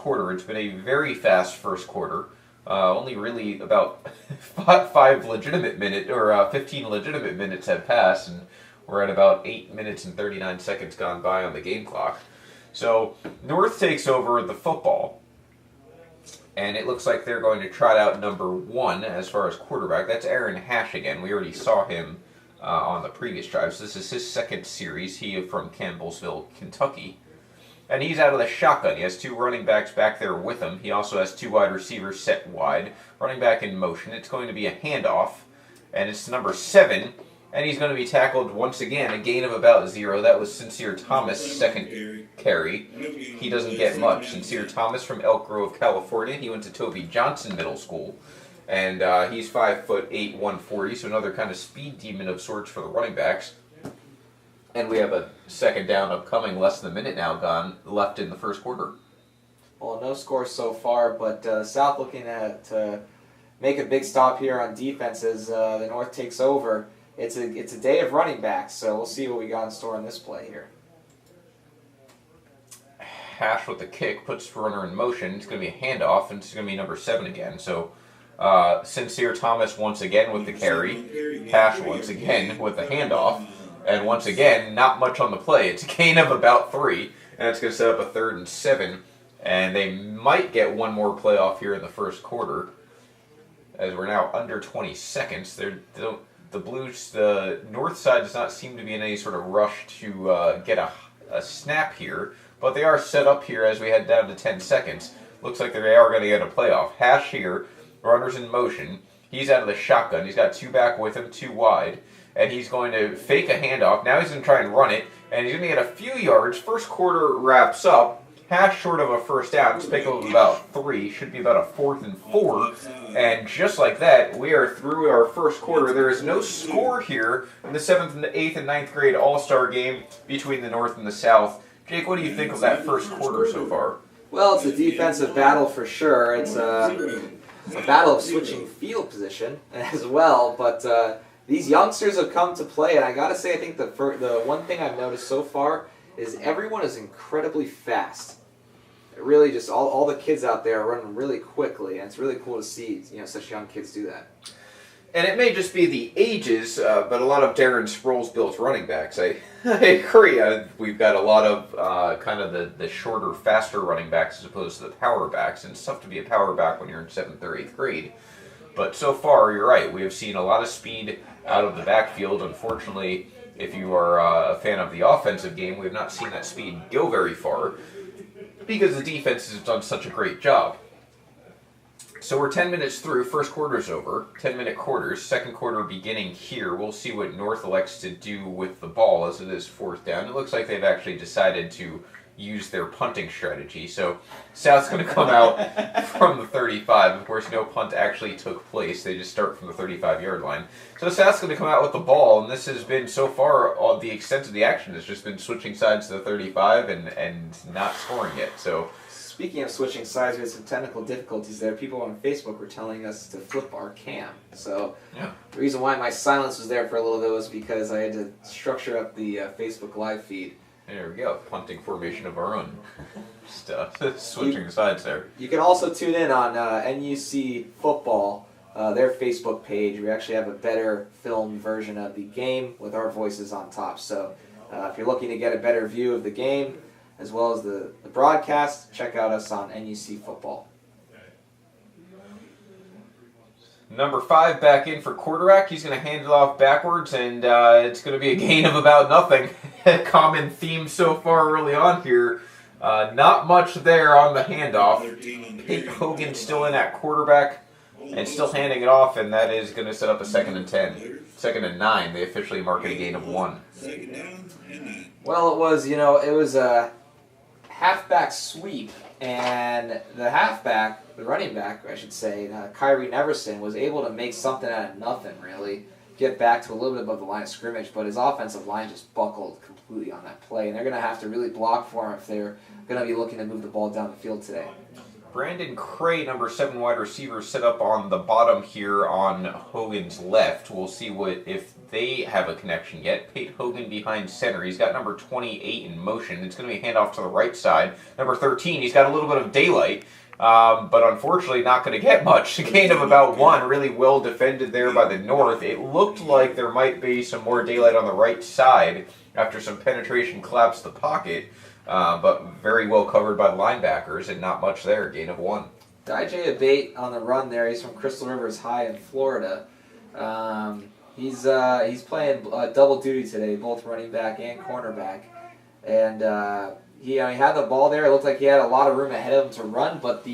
quarter. It's been a very fast first quarter. Only really about 5 legitimate minutes, or 15 legitimate minutes have passed, and we're at about 8 minutes and 39 seconds gone by on the game clock. So North takes over the football, and it looks like they're going to trot out number 1 as far as quarterback. That's Aaron Hash again. We already saw him on the previous drive. So this is his second series. He is from Campbellsville, Kentucky. And he's out of the shotgun. He has 2 running backs back there with him. He also has 2 wide receivers set wide. Running back in motion. It's going to be a handoff. And it's number 7. And he's going to be tackled once again. A gain of about 0. That was Sincere Thomas' second carry. He doesn't get much. Sincere Thomas from Elk Grove, California. He went to Toby Johnson Middle School. And he's 5'8", 140. So another kind of speed demon of sorts for the running backs. And we have a second down upcoming, less than a minute now gone left in the first quarter. Well, no score so far, but South looking to make a big stop here on defense as the North takes over. It's a day of running backs, so we'll see what we got in store in this play here. Hash with the kick, puts the runner in motion. It's going to be a handoff, and it's going to be number 7 again. So Sincere Thomas once again with the carry. Hash once again with the handoff. And once again, not much on the play. It's a gain of about 3, and it's going to set up a 3rd and 7. And they might get one more playoff here in the first quarter, as we're now under 20 seconds. The Blues, the North side does not seem to be in any sort of rush to get a snap here, but they are set up here as we head down to 10 seconds. Looks like they are going to get a playoff. Hash here, runners in motion. He's out of the shotgun. He's got 2 back with him, 2 wide. And he's going to fake a handoff. Now he's going to try and run it, and he's going to get a few yards. First quarter wraps up. Hash short of a first down. It's pick up about 3. Should be about a 4th and 4. And just like that, we are through our first quarter. There is no score here in the 7th, and 8th, and 9th grade All-Star game between the North and the South. Jake, what do you think of that first quarter so far? Well, it's a defensive battle for sure. It's a battle of switching field position as well, but these youngsters have come to play, and I gotta say, I think the one thing I've noticed so far is everyone is incredibly fast. Really, just all the kids out there are running really quickly, and it's really cool to see such young kids do that. And it may just be the ages, but a lot of Darren Sproles built running backs. I agree. We've got a lot of kind of the shorter, faster running backs as opposed to the power backs, and it's tough to be a power back when you're in 7th or 8th grade. But so far, you're right. We have seen a lot of speed out of the backfield. Unfortunately, if you are a fan of the offensive game, we have not seen that speed go very far because the defense has done such a great job. So we're 10 minutes through. First quarter's over. 10-minute quarters. Second quarter beginning here. We'll see what North elects to do with the ball as it is 4th down. It looks like they've actually decided to use their punting strategy. So South's going to come out from the 35. Of course, no punt actually took place. They just start from the 35-yard line. So South's going to come out with the ball, and this has been, so far, all the extent of the action has just been switching sides to the 35 and not scoring yet. So, speaking of switching sides, we had some technical difficulties there. People on Facebook were telling us to flip our cam. So yeah. The reason why my silence was there for a little bit was because I had to structure up the Facebook live feed. There we go, punting formation of our own. Just switching sides there. You can also tune in on NUC Football, their Facebook page. We actually have a better filmed version of the game with our voices on top. So if you're looking to get a better view of the game as well as the broadcast, check out us on NUC Football. Number 5 back in for quarterback. He's going to hand it off backwards, and it's going to be a gain of about nothing. Common theme so far early on here. Not much there on the handoff. Hogan still in at quarterback and still handing it off, and that is going to set up a 2nd and 10. 2nd and 9. They officially mark it a gain of 1. Well, it was a halfback sweep, and the halfback, the running back, I should say, Kaires Neverson, was able to make something out of nothing, really. Get back to a little bit above the line of scrimmage, but his offensive line just buckled completely on that play, and they're going to have to really block for him if they're going to be looking to move the ball down the field today. Brandon Cray, number 7 wide receiver, set up on the bottom here on Hogan's left. We'll see if they have a connection yet. Pate Hogan behind center. He's got number 28 in motion. It's going to be a handoff to the right side. Number 13, he's got a little bit of daylight, but unfortunately not going to get much. A gain of about 1, really well defended there by the North. It looked like there might be some more daylight on the right side after some penetration collapsed the pocket. But very well covered by the linebackers and not much there. Gain of 1. DJ Abate on the run there. He's from Crystal Rivers High in Florida. He's playing double duty today, both running back and cornerback. And he had the ball there. It looked like he had a lot of room ahead of him to run. But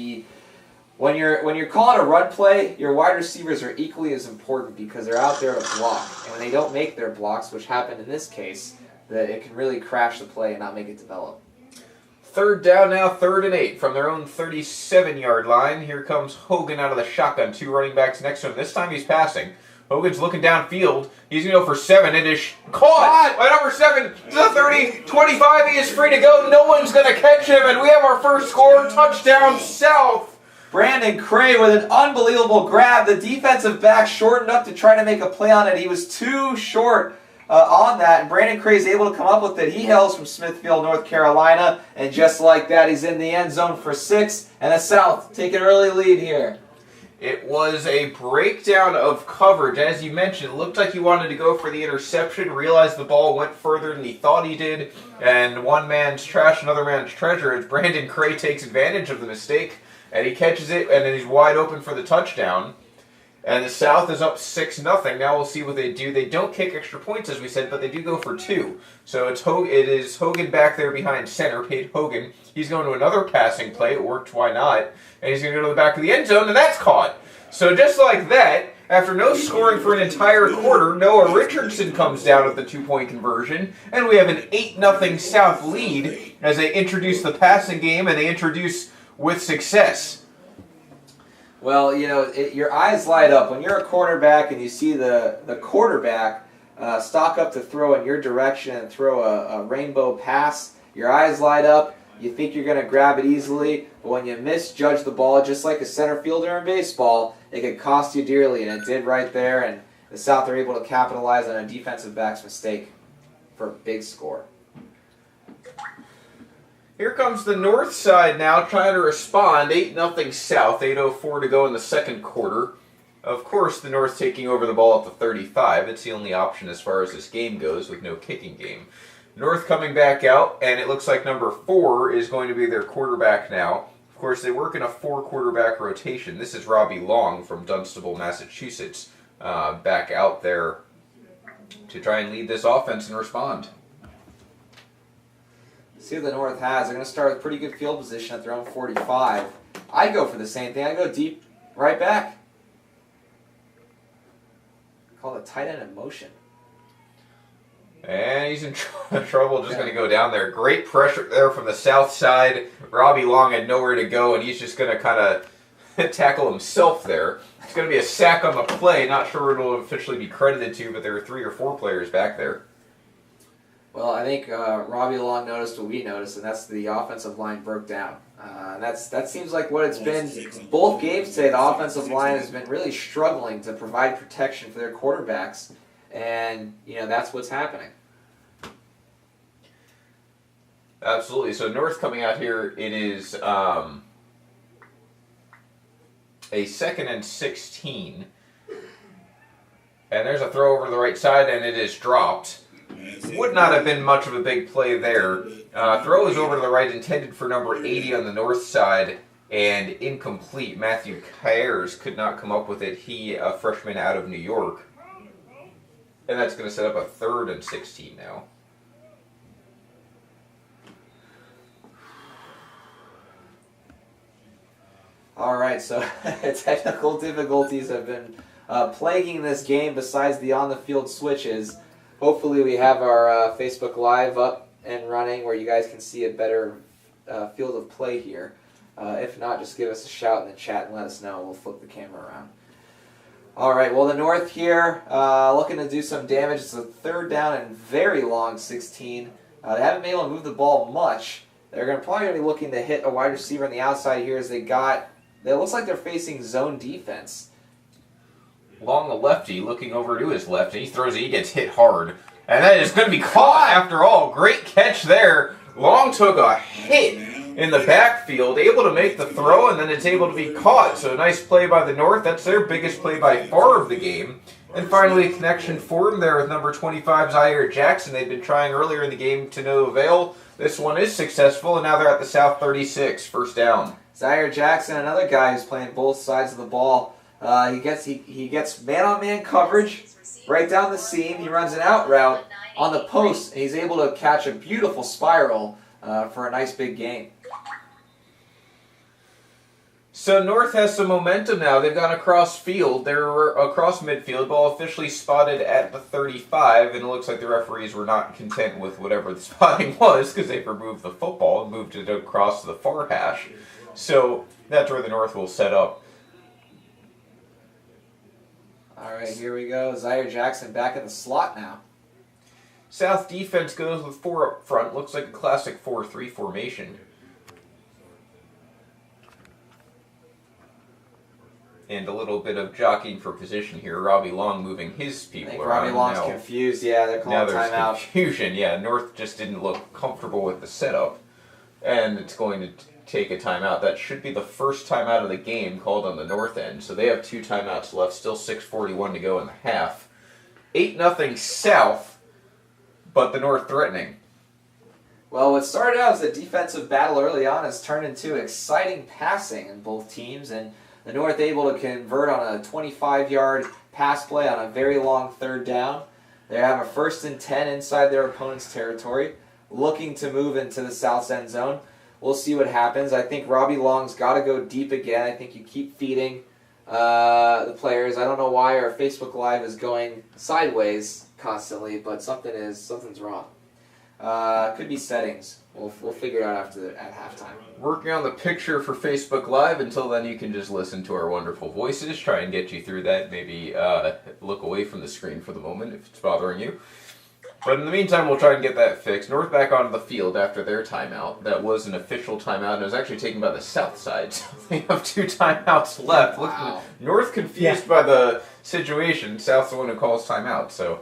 when you're calling a run play, your wide receivers are equally as important because they're out there to block. And when they don't make their blocks, which happened in this case, that it can really crash the play and not make it develop. 3rd down now, 3rd and 8 from their own 37-yard line. Here comes Hogan out of the shotgun. 2 running backs next to him. This time he's passing. Hogan's looking downfield. He's going to go for 7. It is caught by number 7 to the 30, 25. He is free to go. No one's going to catch him, and we have our first score. Touchdown, South. Brandon Cray with an unbelievable grab. The defensive back shortened up to try to make a play on it. He was too short on that, and Brandon Cray is able to come up with it. He hails from Smithfield, North Carolina, and just like that, he's in the end zone for 6, and the South take an early lead here. It was a breakdown of coverage. As you mentioned, it looked like he wanted to go for the interception, realized the ball went further than he thought he did, and one man's trash, another man's treasure, as Brandon Cray takes advantage of the mistake, and he catches it, and then he's wide open for the touchdown. And the South is up 6-0. Now we'll see what they do. They don't kick extra points, as we said, but they do go for 2. So it is Hogan back there behind center, Pate Hogan. He's going to another passing play. It worked, why not? And he's going to go to the back of the end zone, and that's caught. So just like that, after no scoring for an entire quarter, Noah Richardson comes down with the 2-point conversion, and we have an 8-0 South lead as they introduce the passing game, and they introduce with success. Well, your eyes light up. When you're a quarterback and you see the quarterback stalk up to throw in your direction and throw a rainbow pass, your eyes light up. You think you're going to grab it easily, but when you misjudge the ball, just like a center fielder in baseball, it could cost you dearly, and it did right there, and the South are able to capitalize on a defensive back's mistake for a big score. Here comes the North side now trying to respond. 8-0 South, 8:04 to go in the second quarter. Of course, the North taking over the ball at the 35. It's the only option as far as this game goes with no kicking game. North coming back out, and it looks like number 4 is going to be their quarterback now. Of course, they work in a 4-quarterback rotation. This is Robbie Long from Dunstable, Massachusetts, back out there to try and lead this offense and respond. See what the North has. They're going to start with pretty good field position at their own 45. I go for the same thing. I go deep right back. Call it tight end in motion. And he's in trouble, just going to go down there. Great pressure there from the South side. Robbie Long had nowhere to go, and he's just going to kind of tackle himself there. It's going to be a sack on the play. Not sure what it will officially be credited to, but there were 3 or 4 players back there. Well, I think Robbie Long noticed what we noticed, and that's the offensive line broke down. That seems like what it's been. Both games today, the offensive line has been really struggling to provide protection for their quarterbacks, and that's what's happening. Absolutely. So North coming out here, it is a 2nd and 16, and there's a throw over to the right side, and it is dropped. Would not have been much of a big play there. Throw is over to the right, intended for number 80 on the North side, and incomplete. Matthew Kaires could not come up with it. He, a freshman out of New York. And that's going to set up a 3rd and 16 now. All right, so technical difficulties have been plaguing this game besides the on-the-field switches. Hopefully we have our Facebook Live up and running where you guys can see a better field of play here. If not, just give us a shout in the chat and let us know. We'll flip the camera around. All right, well, the North here looking to do some damage. It's a 3rd down and very long 16. They haven't been able to move the ball much, They're probably going to be looking to hit a wide receiver on the outside here as it looks like they're facing zone defense. Long the lefty, looking over to his left, and he throws it, he gets hit hard. And that is going to be caught after all. Great catch there. Long took a hit in the backfield, able to make the throw, and then it's able to be caught. So a nice play by the North. That's their biggest play by far of the game. And finally, a connection formed there with number 25, Zaire Jackson. They'd been trying earlier in the game to no avail. This one is successful, and now they're at the South 36, first down. Zaire Jackson, another guy who's playing both sides of the ball. He gets man-on-man coverage right down the seam. He runs an out route on the post, and he's able to catch a beautiful spiral for a nice big gain. So North has some momentum now. They've gone across field. They're across midfield. Ball officially spotted at the 35, and it looks like the referees were not content with whatever the spotting was because they've removed the football and moved it across to the far hash. So that's where the North will set up. All right, here we go. Zaire Jackson back in the slot now. South defense goes with 4 up front. Looks like a classic 4-3 formation. And a little bit of jockeying for position here. Robbie Long moving his people around. Robbie Long's confused. Yeah, they're calling timeout. Now there's confusion. Yeah, North just didn't look comfortable with the setup. And it's going to take a timeout. That should be the first timeout of the game called on the North end. So they have 2 timeouts left. Still 6:41 to go in the half. 8-0 South, but the North threatening. Well, what started out as a defensive battle early on has turned into exciting passing in both teams, and the North able to convert on a 25-yard pass play on a very long 3rd down. They have a 1st and 10 inside their opponent's territory, looking to move into the South's end zone. We'll see what happens. I think Robbie Long's got to go deep again. I think you keep feeding the players. I don't know why our Facebook Live is going sideways constantly, but something's wrong. Could be settings. We'll figure it out at halftime. Working on the picture for Facebook Live. Until then, you can just listen to our wonderful voices. Try and get you through that. Maybe look away from the screen for the moment if it's bothering you. But in the meantime, we'll try and get that fixed. North back onto the field after their timeout. That was an official timeout, and it was actually taken by the South side. So they have 2 timeouts left. Wow. North confused by the situation. South's the one who calls timeout. So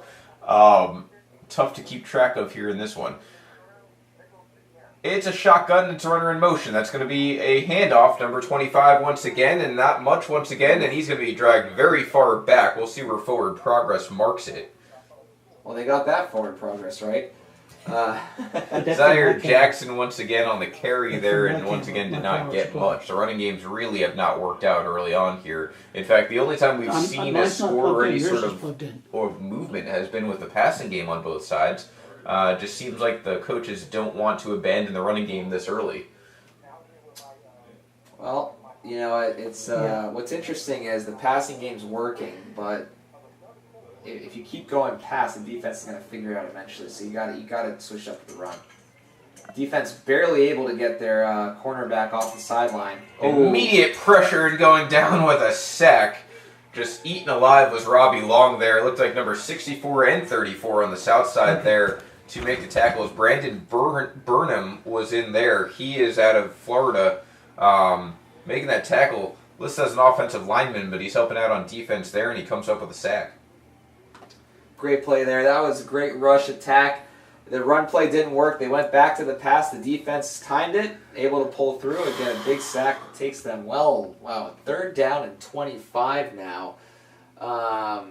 tough to keep track of here in this one. It's a shotgun. It's a runner in motion. That's going to be a handoff, number 25 once again, and not much once again, and he's going to be dragged very far back. We'll see where forward progress marks it. Well, they got that forward progress, right? Zaire Jackson once again on the carry there, and once again did not get much. The running games really have not worked out early on here. In fact, the only time we've seen a score or any sort of movement has been with the passing game on both sides. Just seems like the coaches don't want to abandon the running game this early. Well, you know, it's what's interesting is the passing game's working, but if you keep going past, the defense is going to figure it out eventually. So you got to switch up the run. Defense barely able to get their cornerback off the sideline. Immediate pressure and going down with a sack. Just eaten alive was Robbie Long there. It looked like number 64 and 34 on the south side there to make the tackles. Brandon Burnham was in there. He is out of Florida, making that tackle. Listed as an offensive lineman, but he's helping out on defense there, and he comes up with a sack. Great play there. That was a great rush attack. The run play didn't work. They went back to the pass. The defense timed it, able to pull through. Again, a big sack that takes them wow, 3rd down and 25 now. As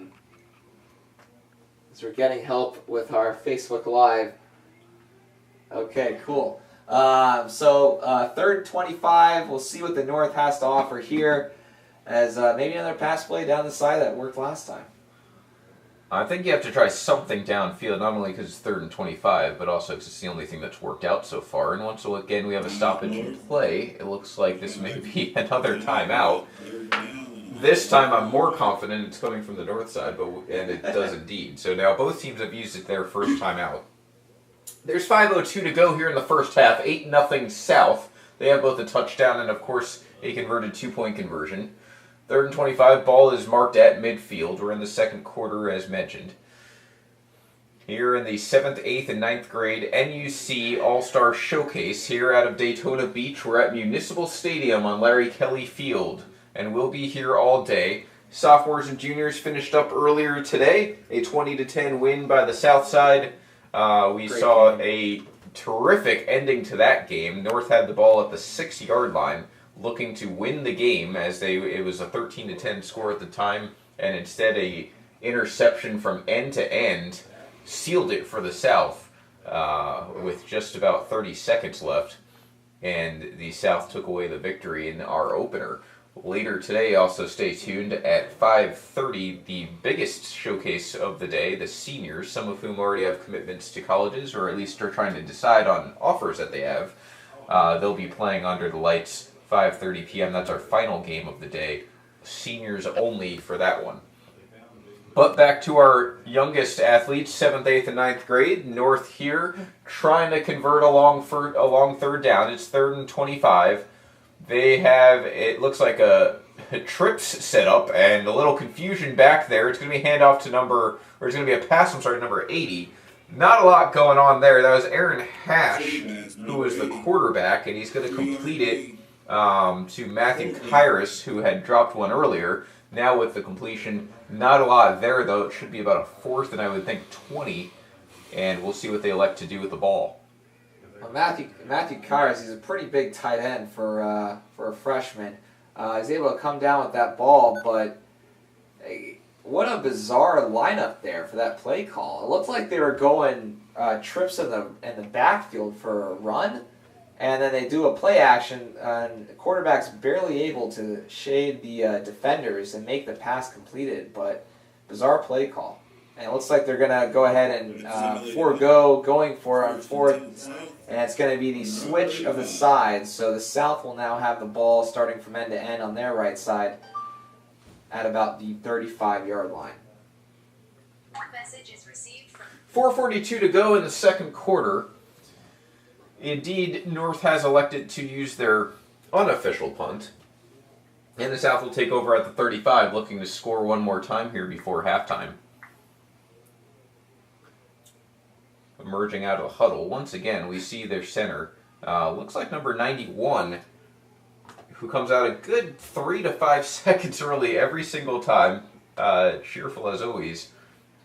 we're getting help with our Facebook Live. Okay, cool. So 3rd 25. We'll see what the North has to offer here. As maybe another pass play down the side that worked last time. I think you have to try something downfield, not only because it's 3rd and 25, but also because it's the only thing that's worked out so far. And once again we have a stoppage in play, it looks like this may be another timeout. This time I'm more confident it's coming from the North side, and it does indeed. So now both teams have used it their first timeout. There's 5:02 to go here in the first half, 8-0 South. They have both a touchdown and, of course, a converted 2-point conversion. 3rd and 25, ball is marked at midfield. We're in the second quarter, as mentioned. Here in the 7th, 8th, and 9th grade NUC All-Star Showcase here out of Daytona Beach. We're at Municipal Stadium on Larry Kelly Field, and we'll be here all day. Sophomores and juniors finished up earlier today. A 20-10 win by the South Side. We saw a terrific ending to that game. North had the ball at the 6-yard line, looking to win the game as it was a 13-10 score at the time, and instead a interception from end to end sealed it for the South with just about 30 seconds left, and the South took away the victory in our opener. Later today, also stay tuned at 5:30, the biggest showcase of the day, the seniors, some of whom already have commitments to colleges or at least are trying to decide on offers that they have. They'll be playing under the lights 5:30 p.m. That's our final game of the day. Seniors only for that one. But back to our youngest athletes, 7th, 8th, and 9th grade. North here trying to convert along third down. It's 3rd and 25. They have, it looks like a trips set up and a little confusion back there. It's going to be handoff to it's going to be a pass, number 80. Not a lot going on there. That was Aaron Hash, who was the quarterback, and he's going to complete it to Matthew Kaires, who had dropped one earlier. Now with the completion, not a lot there though. It should be about a 4th and I would think 20, and we'll see what they elect to do with the ball. Well, Matthew Kaires, he's a pretty big tight end for a freshman. He's able to come down with that ball, but what a bizarre lineup there for that play call. It looked like they were going trips in the backfield for a run, and then they do a play action, and the quarterback's barely able to shade the defenders and make the pass completed, but bizarre play call. And it looks like they're going to go ahead and forego going for it on 4th, and it's going to be the switch of the sides. So the South will now have the ball starting from end to end on their right side at about the 35-yard line. Message is received from 4:42 to go in the second quarter. Indeed, North has elected to use their unofficial punt, and the South will take over at the 35, looking to score one more time here before halftime. Emerging out of the huddle, once again, we see their center. Looks like number 91, who comes out a good 3 to 5 seconds early every single time. Cheerful as always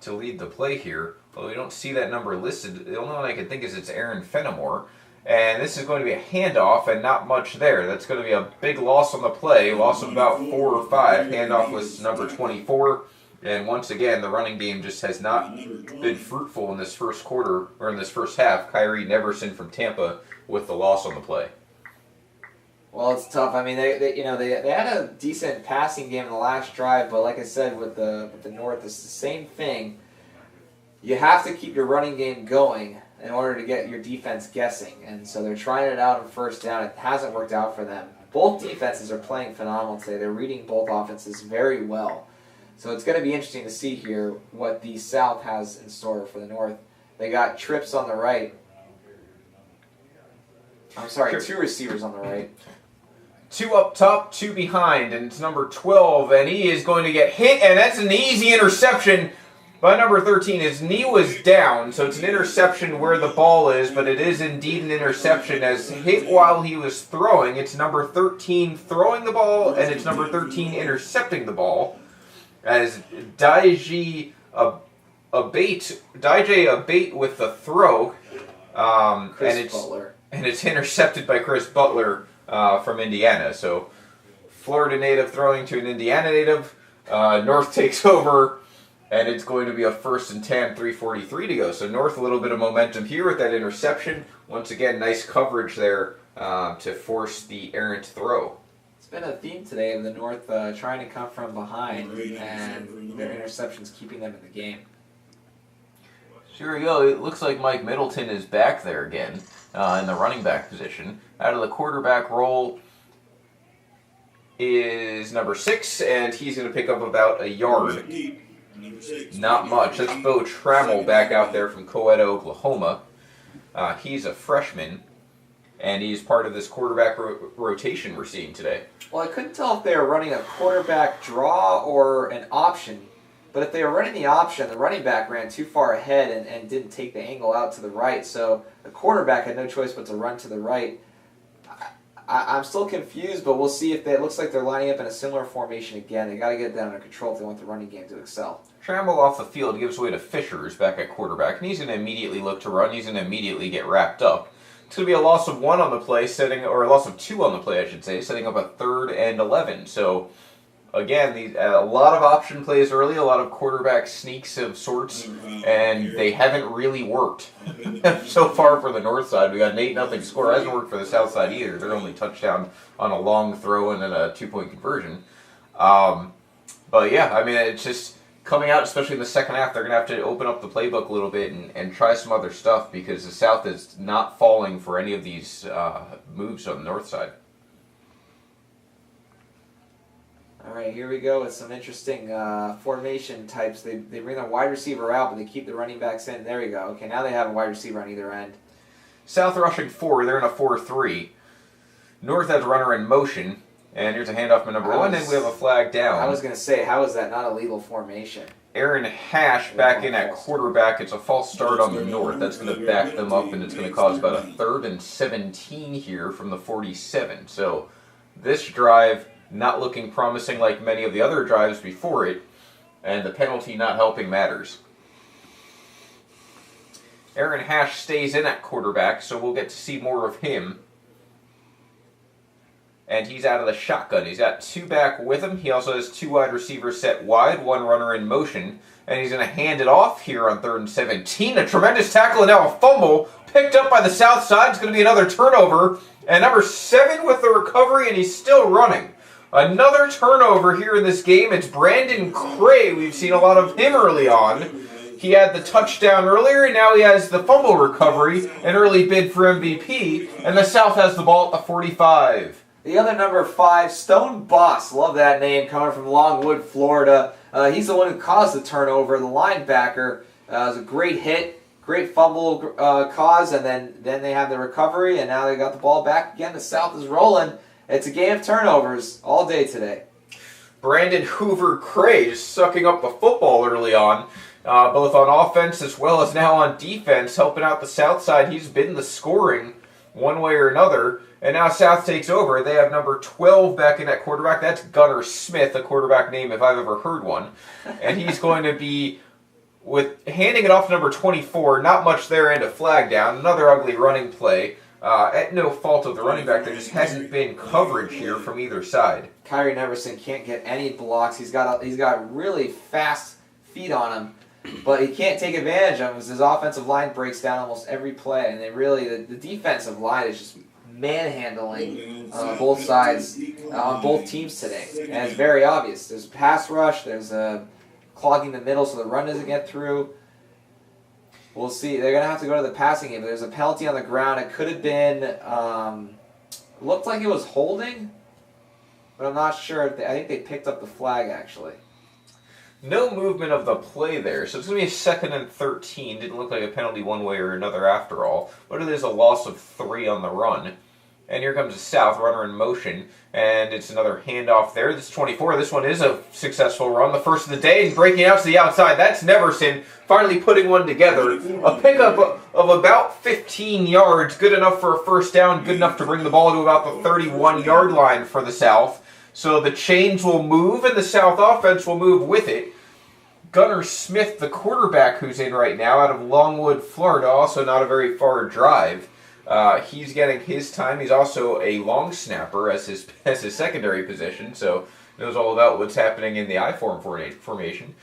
to lead the play here. Although we don't see that number listed. The only one I can think is it's Aaron Fenimore. And this is going to be a handoff and not much there. That's going to be a big loss on the play. Loss of about 4 or 5. Handoff was number 24. And once again, the running game just has not been fruitful in this first quarter, or in this first half. Kyrie Neverson from Tampa with the loss on the play. Well, it's tough. I mean, they had a decent passing game in the last drive, but like I said, with the North, it's the same thing. You have to keep your running game going in order to get your defense guessing, and so they're trying it out on first down. It hasn't worked out for them. Both defenses are playing phenomenal today. They're reading both offenses very well. So it's going to be interesting to see here what the South has in store for the North. They got trips on the right. I'm sorry, 2 receivers on the right. 2 up top, 2 behind, and it's number 12, and he is going to get hit, and that's an easy interception by number 13. His knee was down, so it's an interception where the ball is, but it is indeed an interception as hit while he was throwing. It's number 13 throwing the ball, and it's number 13 intercepting the ball, as Daijay Abate with the throw, and it's intercepted by Chris Butler from Indiana. So Florida native throwing to an Indiana native. North takes over, and it's going to be a 1st and 10, 3:43 to go. So North a little bit of momentum here with that interception. Once again, nice coverage there to force the errant throw. It's been a theme today of the North trying to come from behind, and their interceptions keeping them in the game. So here we go. It looks like Mike Middleton is back there again in the running back position. Out of the quarterback role is number 6, and he's going to pick up about a yard. Not much. That's Bo Tramel back out there from Coed, Oklahoma. He's a freshman, and he's part of this quarterback rotation we're seeing today. Well, I couldn't tell if they were running a quarterback draw or an option But if they were running the option, the running back ran too far ahead and didn't take the angle out to the right. So the quarterback had no choice but to run to the right. I'm still confused, but we'll see if it looks like they're lining up in a similar formation again. They got to get that under control if they want the running game to excel. Tramel off the field gives way to Fishers back at quarterback, and he's going to immediately look to run. He's going to immediately get wrapped up. It's going to be a loss of 1 on the play, or a loss of 2 on the play, I should say, setting up a 3rd and 11. So, again, a lot of option plays early, a lot of quarterback sneaks of sorts, and they haven't really worked so far for the north side. We got an 8-0 score. It hasn't worked for the south side either. They're only touchdown on a long throw and then a 2-point conversion. But yeah, I mean, it's just coming out, especially in the second half, they're going to have to open up the playbook a little bit and try some other stuff because the south is not falling for any of these moves on the north side. All right, here we go with some interesting formation types. They bring the wide receiver out, but they keep the running backs in. There we go. Okay, now they have a wide receiver on either end. South rushing 4. They're in a 4-3. North has runner in motion. And here's a handoff to number 1, and we have a flag down. I was going to say, how is that not a legal formation? Aaron Hash back in at quarterback. It's a false start on the north. That's going to back them up, and it's going to cause about a 3rd and 17 here from the 47. So this drive not looking promising like many of the other drives before it, and the penalty not helping matters. Aaron Hash stays in at quarterback, so we'll get to see more of him. And he's out of the shotgun. He's got 2 back with him. He also has 2 wide receivers set wide, 1 runner in motion. And he's going to hand it off here on 3rd and 17. A tremendous tackle and now a fumble. Picked up by the south side. It's going to be another turnover. And number 7 with the recovery, and he's still running. Another turnover here in this game. It's Brandon Cray. We've seen a lot of him early on. He had the touchdown earlier, and now he has the fumble recovery, an early bid for MVP. And the South has the ball at the 45. The other number 5, Stone Boss, love that name, coming from Longwood, Florida. He's the one who caused the turnover, the linebacker. It was a great hit, great fumble cause, and then they have the recovery, and now they got the ball back again. The South is rolling. It's a game of turnovers all day today. Brandon Hoover Cray sucking up the football early on, both on offense as well as now on defense, helping out the South side. He's been the scoring one way or another. And now South takes over. They have number 12 back in at quarterback. That's Gunnar Smith, a quarterback name if I've ever heard one. And he's going to be handing it off to number 24. Not much there and a flag down. Another ugly running play. At no fault of the running back. There just hasn't been coverage here from either side. Kyrie Neverson can't get any blocks. He's got really fast feet on him, but he can't take advantage of them because his offensive line breaks down almost every play. And the defensive line is just manhandling both sides on both teams today, and it's very obvious. There's pass rush, there's clogging the middle so the run doesn't get through. We'll see. They're going to have to go to the passing game. There's a penalty on the ground. It could have been, looked like it was holding, but I'm not sure. I think they picked up the flag, actually. No movement of the play there, so it's going to be a 2nd and 13. Didn't look like a penalty one way or another after all, but it is a loss of 3 on the run. And here comes the South, runner in motion, and it's another handoff there. This 24, this one is a successful run, the first of the day, and breaking out to the outside. That's Neverson finally putting one together. A pickup of about 15 yards, good enough for a first down, good enough to bring the ball to about the 31-yard line for the South. So the chains will move, and the South offense will move with it. Gunnar Smith, the quarterback who's in right now, out of Longwood, Florida, also not a very far drive. He's getting his time. He's also a long snapper as his secondary position, so knows all about what's happening in the I-form formation.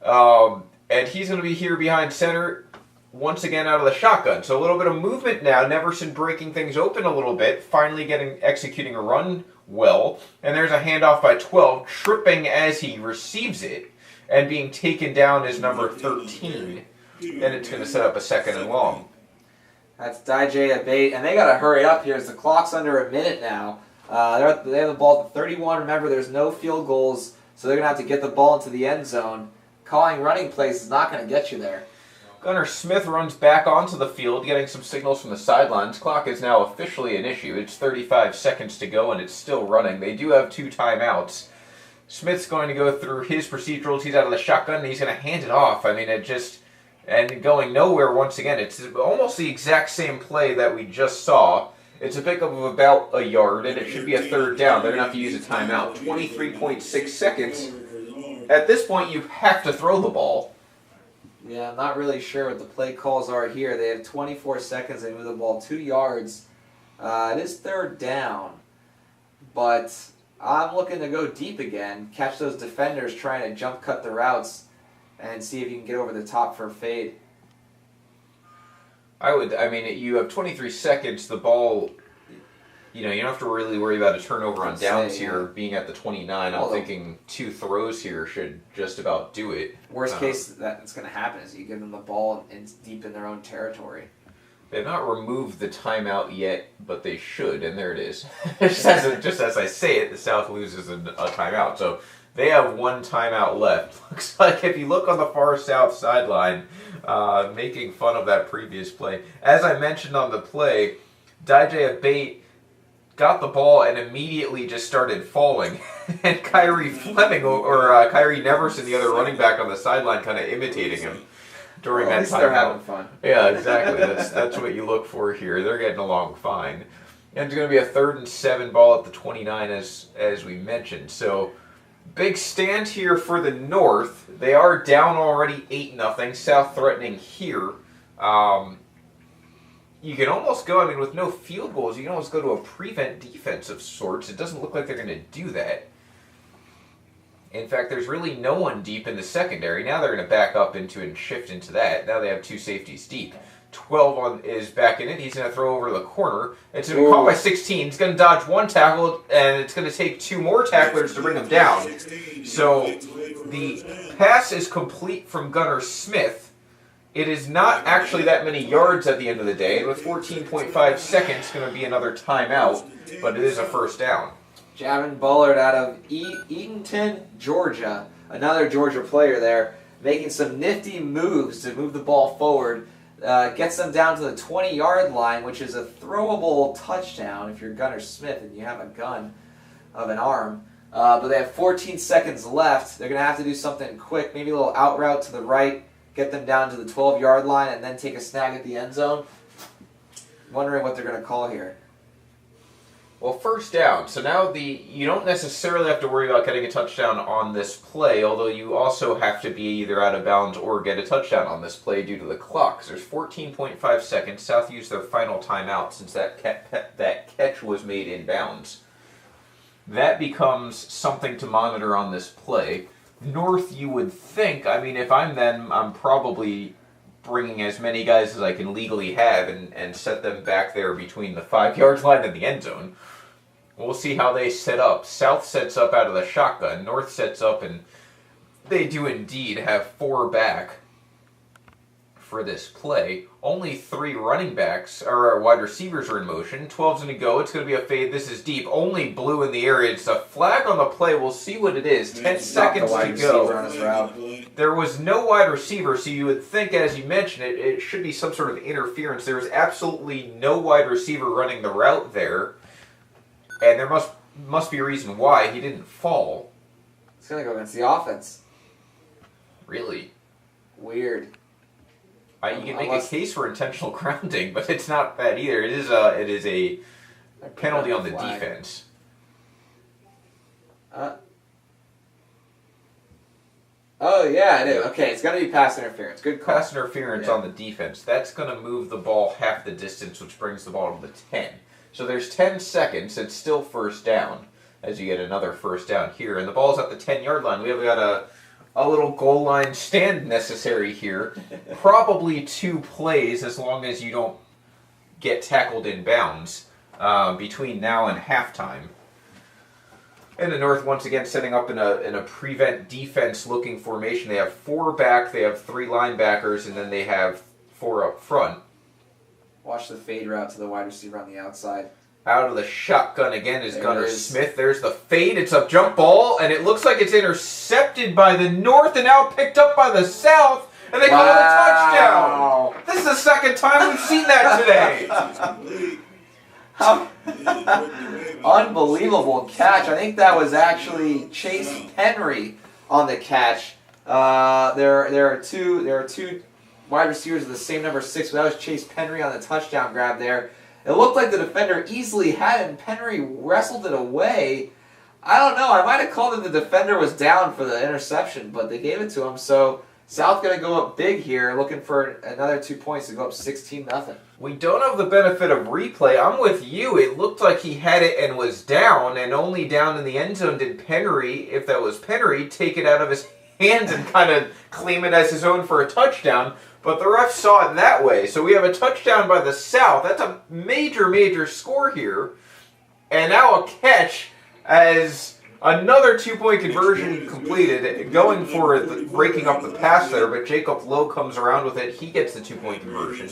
And he's going to be here behind center once again out of the shotgun. So a little bit of movement now. Neverson breaking things open a little bit, finally executing a run well. And there's a handoff by 12, tripping as he receives it, and being taken down is number 13. And it's going to set up a 2nd and long. That's Dijay Abate, and they got to hurry up here as the clock's under a minute now. They have the ball at 31. Remember, there's no field goals, so they're going to have to get the ball into the end zone. Calling running plays is not going to get you there. Gunnar Smith runs back onto the field, getting some signals from the sidelines. Clock is now officially an issue. It's 35 seconds to go, and it's still running. They do have 2 timeouts. Smith's going to go through his procedurals. He's out of the shotgun, and he's going to hand it off. I mean, and going nowhere once again. It's almost the exact same play that we just saw. It's a pickup of about a yard, and it should be a third down. They're going to have to use a timeout. 23.6 seconds. At this point, you have to throw the ball. Yeah, I'm not really sure what the play calls are here. They have 24 seconds. They move the ball 2 yards. It is third down, but I'm looking to go deep again, catch those defenders trying to jump cut the routes, and see if you can get over the top for a fade. I mean, you have 23 seconds. The ball, you don't have to really worry about a turnover on downs here, being at the 29. I'm thinking 2 throws here should just about do it. Worst case that's going to happen is you give them the ball deep in their own territory. They've not removed the timeout yet, but they should, and there it is. just as I say it, the South loses a timeout. So they have 1 timeout left. Looks like if you look on the far south sideline, making fun of that previous play. As I mentioned on the play, Dijay Abate got the ball and immediately just started falling. And Kyrie Fleming, or Kyrie Neverson, the other running back on the sideline, kind of imitating him during that timeout. They're having fun. Yeah, exactly. That's what you look for here. They're getting along fine. And it's going to be a 3rd and 7 ball at the 29, as we mentioned. So, big stand here for the North. They are down already 8-0. South threatening here. You can almost go, with no field goals, you can almost go to a prevent defense of sorts. It doesn't look like they're going to do that. In fact, there's really no one deep in the secondary. Now they're going to back up into and shift into that. Now they have 2 safeties deep. 12 is back in it. He's going to throw over the corner. It's going to be caught by 16. He's going to dodge 1 tackle, and it's going to take 2 more tacklers to bring him down. So the pass is complete from Gunnar Smith. It is not actually that many yards at the end of the day. With 14.5 seconds, it's going to be another timeout, but it is a first down. Javin Bullard out of Eatonton, Georgia. Another Georgia player there, making some nifty moves to move the ball forward. Gets them down to the 20-yard line, which is a throwable touchdown if you're Gunnar Smith and you have a gun of an arm. But they have 14 seconds left. They're going to have to do something quick, maybe a little out route to the right, get them down to the 12-yard line, and then take a snag at the end zone. Wondering what they're going to call here. Well, first down. So now you don't necessarily have to worry about getting a touchdown on this play, although you also have to be either out of bounds or get a touchdown on this play due to the clock. So there's 14.5 seconds. South used their final timeout since that catch was made in bounds. That becomes something to monitor on this play. North, you would think, if I'm them, I'm probably bringing as many guys as I can legally have and set them back there between the 5-yard line and the end zone. We'll see how they set up. South sets up out of the shotgun. North sets up, and they do indeed have 4 back for this play. Only 3 running backs, or wide receivers, are in motion. 12's going to go. It's going to be a fade. This is deep. Only blue in the area. It's a flag on the play. We'll see what it is. 10 seconds to go. There was no wide receiver, so you would think, as you mentioned, it should be some sort of interference. There was absolutely no wide receiver running the route there. And there must be a reason why he didn't fall. It's going to go against the offense. Really? Weird. You can make a case for intentional grounding, but it's not that either. It is a penalty on the defense. Oh, yeah, it is. Okay, it's going to be pass interference. Good call. Pass interference on the defense. That's going to move the ball half the distance, which brings the ball to the 10. So there's 10 seconds. It's still first down as you get another first down here. And the ball's at the 10-yard line. We've got a little goal line stand necessary here. Probably 2 plays as long as you don't get tackled in bounds between now and halftime. And the North once again setting up in a prevent defense looking formation. They have 4 back, they have 3 linebackers, and then they have 4 up front. Watch the fade route to the wide receiver on the outside. Out of the shotgun again is Gunnar Smith. There's the fade. It's a jump ball, and it looks like it's intercepted by the North and now picked up by the South, and they call it a touchdown. This is the second time we've seen that today. Unbelievable catch. I think that was actually Chase Penry on the catch. There are two wide receivers with the same number 6, but that was Chase Penry on the touchdown grab there. It looked like the defender easily had it, and Penry wrestled it away. I don't know. I might have called it the defender was down for the interception, but they gave it to him. So South going to go up big here, looking for another 2 points to go up 16-0. We don't have the benefit of replay. I'm with you. It looked like he had it and was down, and only down in the end zone did Penry, if that was Penry, take it out of his hands and kind of claim it as his own for a touchdown. But the ref saw it that way. So we have a touchdown by the South. That's a major, major score here. And now a catch as another 2-point conversion completed, going for breaking up the pass there, but Jacob Lowe comes around with it. He gets the 2-point conversion.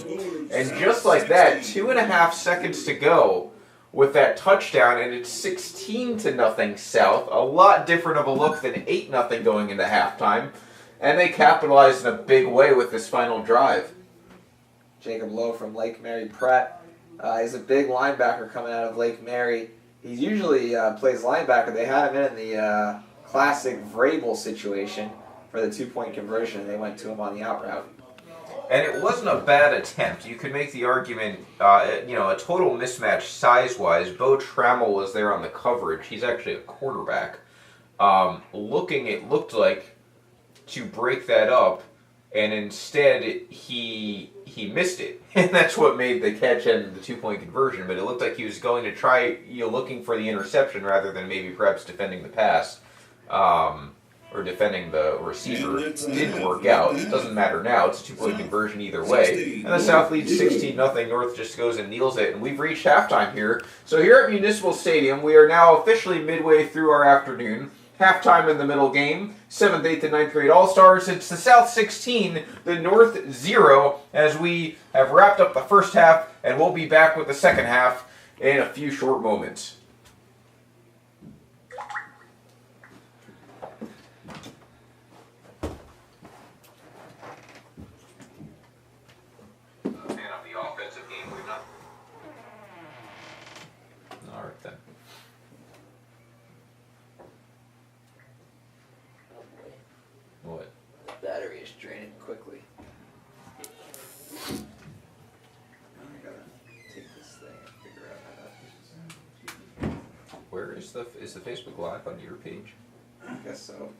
And just like that, 2.5 seconds to go with that touchdown, and it's 16-0 South. A lot different of a look than 8-0 going into halftime. And they capitalized in a big way with this final drive. Jacob Lowe from Lake Mary Pratt. He's a big linebacker coming out of Lake Mary. He usually plays linebacker. They had him in the classic Vrabel situation for the 2-point conversion, and they went to him on the out route. And it wasn't a bad attempt. You could make the argument, a total mismatch size-wise. Bo Tramel was there on the coverage. He's actually a quarterback. It looked like to break that up, and instead he missed it. And that's what made the catch and the 2-point conversion. But it looked like he was going to try, looking for the interception rather than maybe perhaps defending the pass. Or defending the receiver. Didn't work out. It doesn't matter now. It's a 2-point conversion either way. And the South leads 16-0. North just goes and kneels it. And we've reached halftime here. So here at Municipal Stadium, we are now officially midway through our afternoon. Halftime in the middle game. 7th, 8th, and 9th grade All-Stars. It's the South 16, the North 0, as we have wrapped up the first half, and we'll be back with the second half in a few short moments. Alright then. What? The battery is draining quickly. I gotta take this thing and figure out how to... Where is the Facebook Live on your page? I guess so.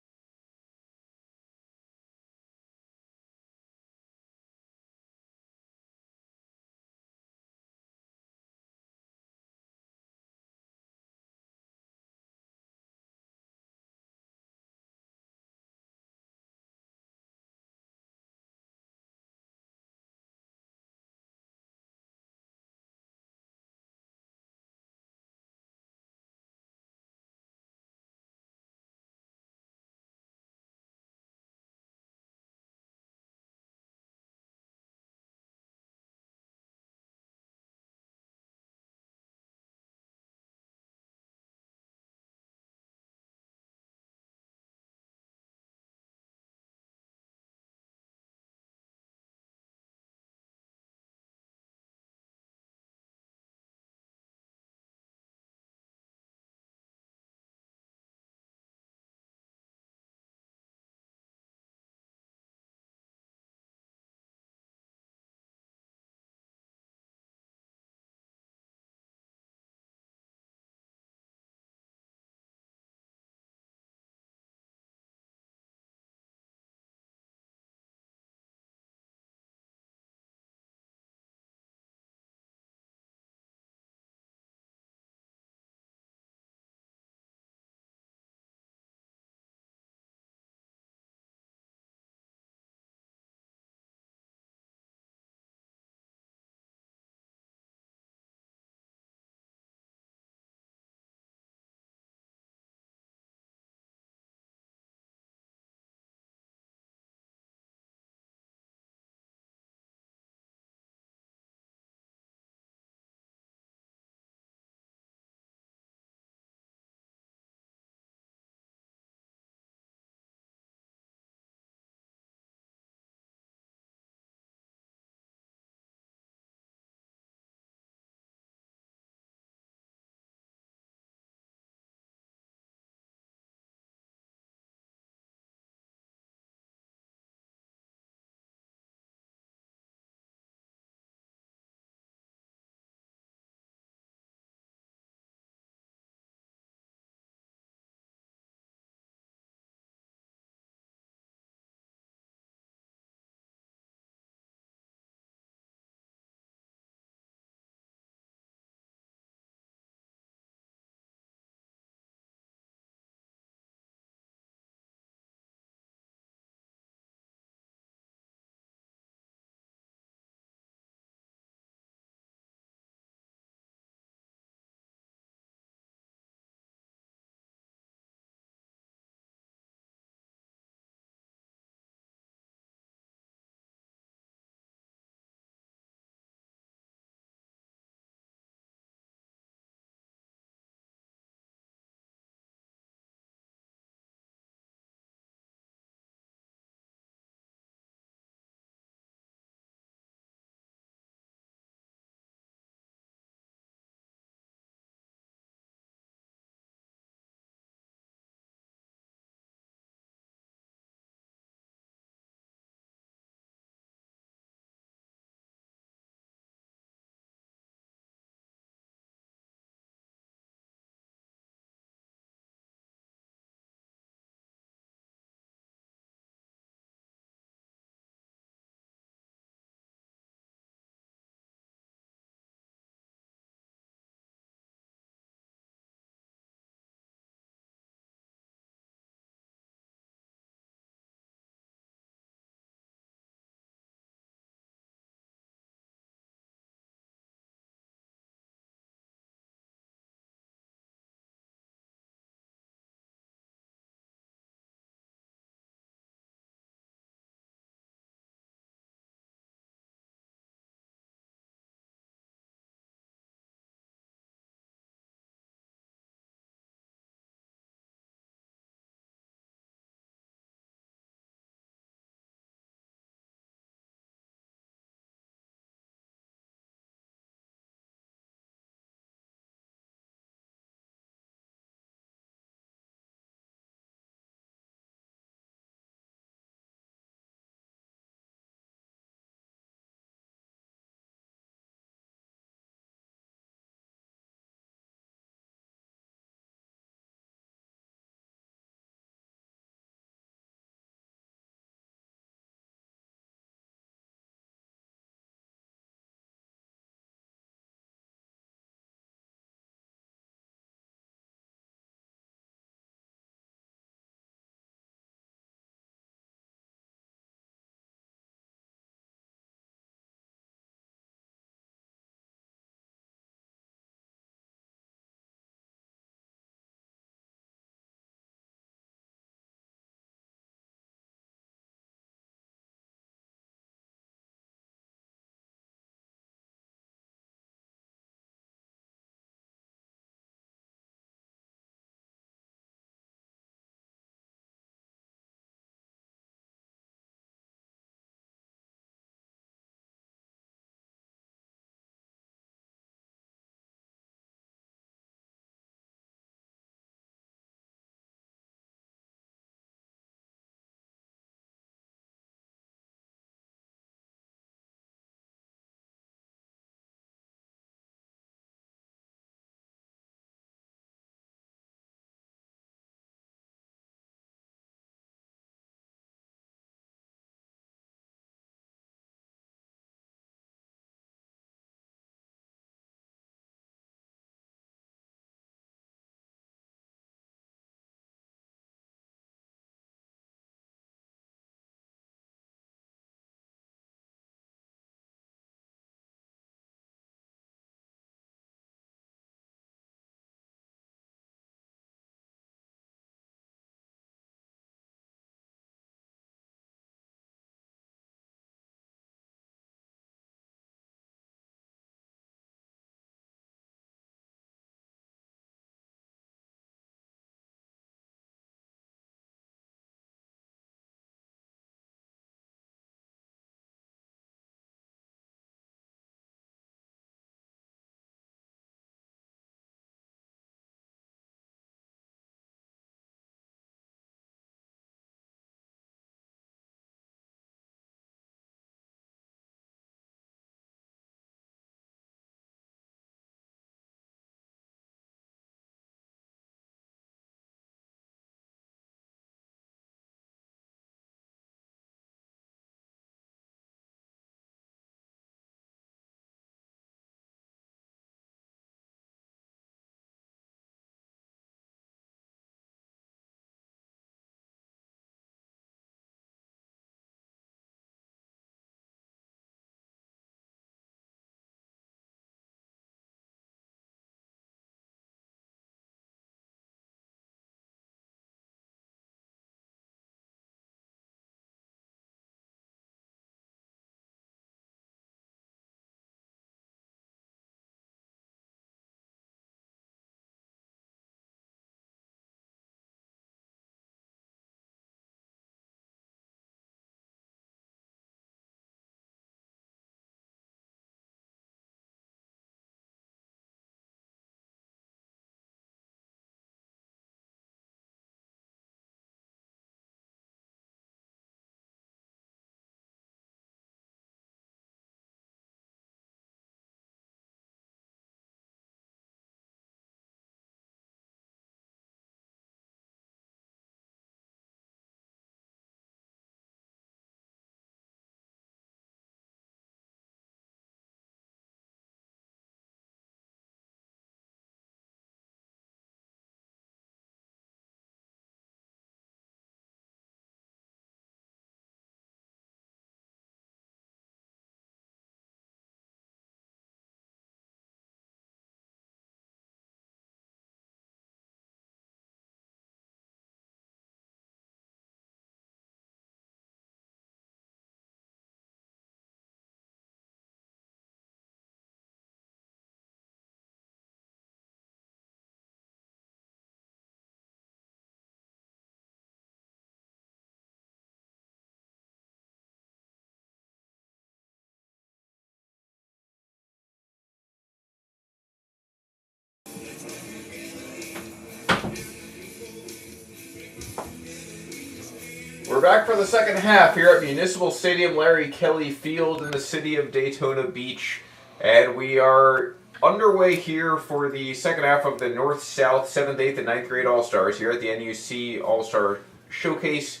We're back for the second half here at Municipal Stadium, Larry Kelly Field in the city of Daytona Beach. And we are underway here for the second half of the North-South 7th, 8th, and 9th grade All-Stars here at the NUC All-Star Showcase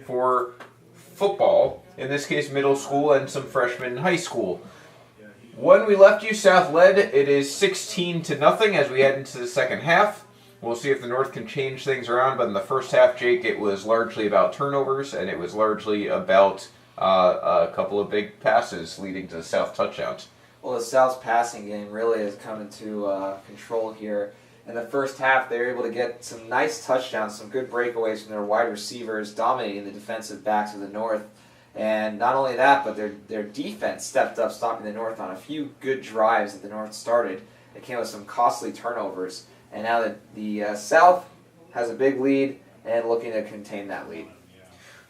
for football. In this case, middle school and some freshmen in high school. When we left you, South led. It is 16-0 as we head into the second half. We'll see if the North can change things around, but in the first half, Jake, it was largely about turnovers, and it was largely about a couple of big passes leading to the South touchdowns. Well, the South's passing game really has come into control here. In the first half, they were able to get some nice touchdowns, some good breakaways from their wide receivers, dominating the defensive backs of the North. And not only that, but their defense stepped up, stopping the North on a few good drives that the North started. It came with some costly turnovers. And now that the South has a big lead and looking to contain that lead.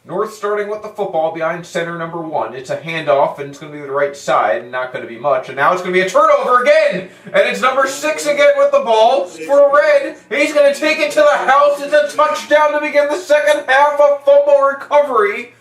North starting with the football behind center number 1. It's a handoff, and it's going to be the right side, and not going to be much. And now it's going to be a turnover again! And it's number 6 again with the ball for Red. He's going to take it to the house. It's a touchdown to begin the second half of fumble recovery.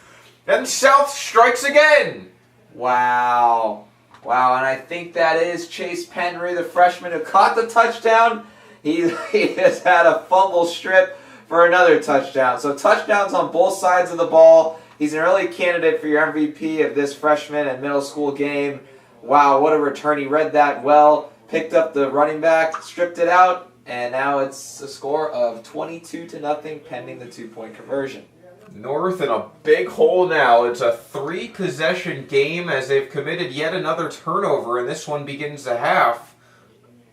And South strikes again. Wow. Wow, and I think that is Chase Penry, the freshman who caught the touchdown. He has had a fumble strip for another touchdown. So touchdowns on both sides of the ball. He's an early candidate for your MVP of this freshman and middle school game. Wow, what a return. He read that well, picked up the running back, stripped it out, and now it's a score of 22-0 pending the 2-point conversion. North in a big hole now. It's a 3-possession game as they've committed yet another turnover, and this one begins the half.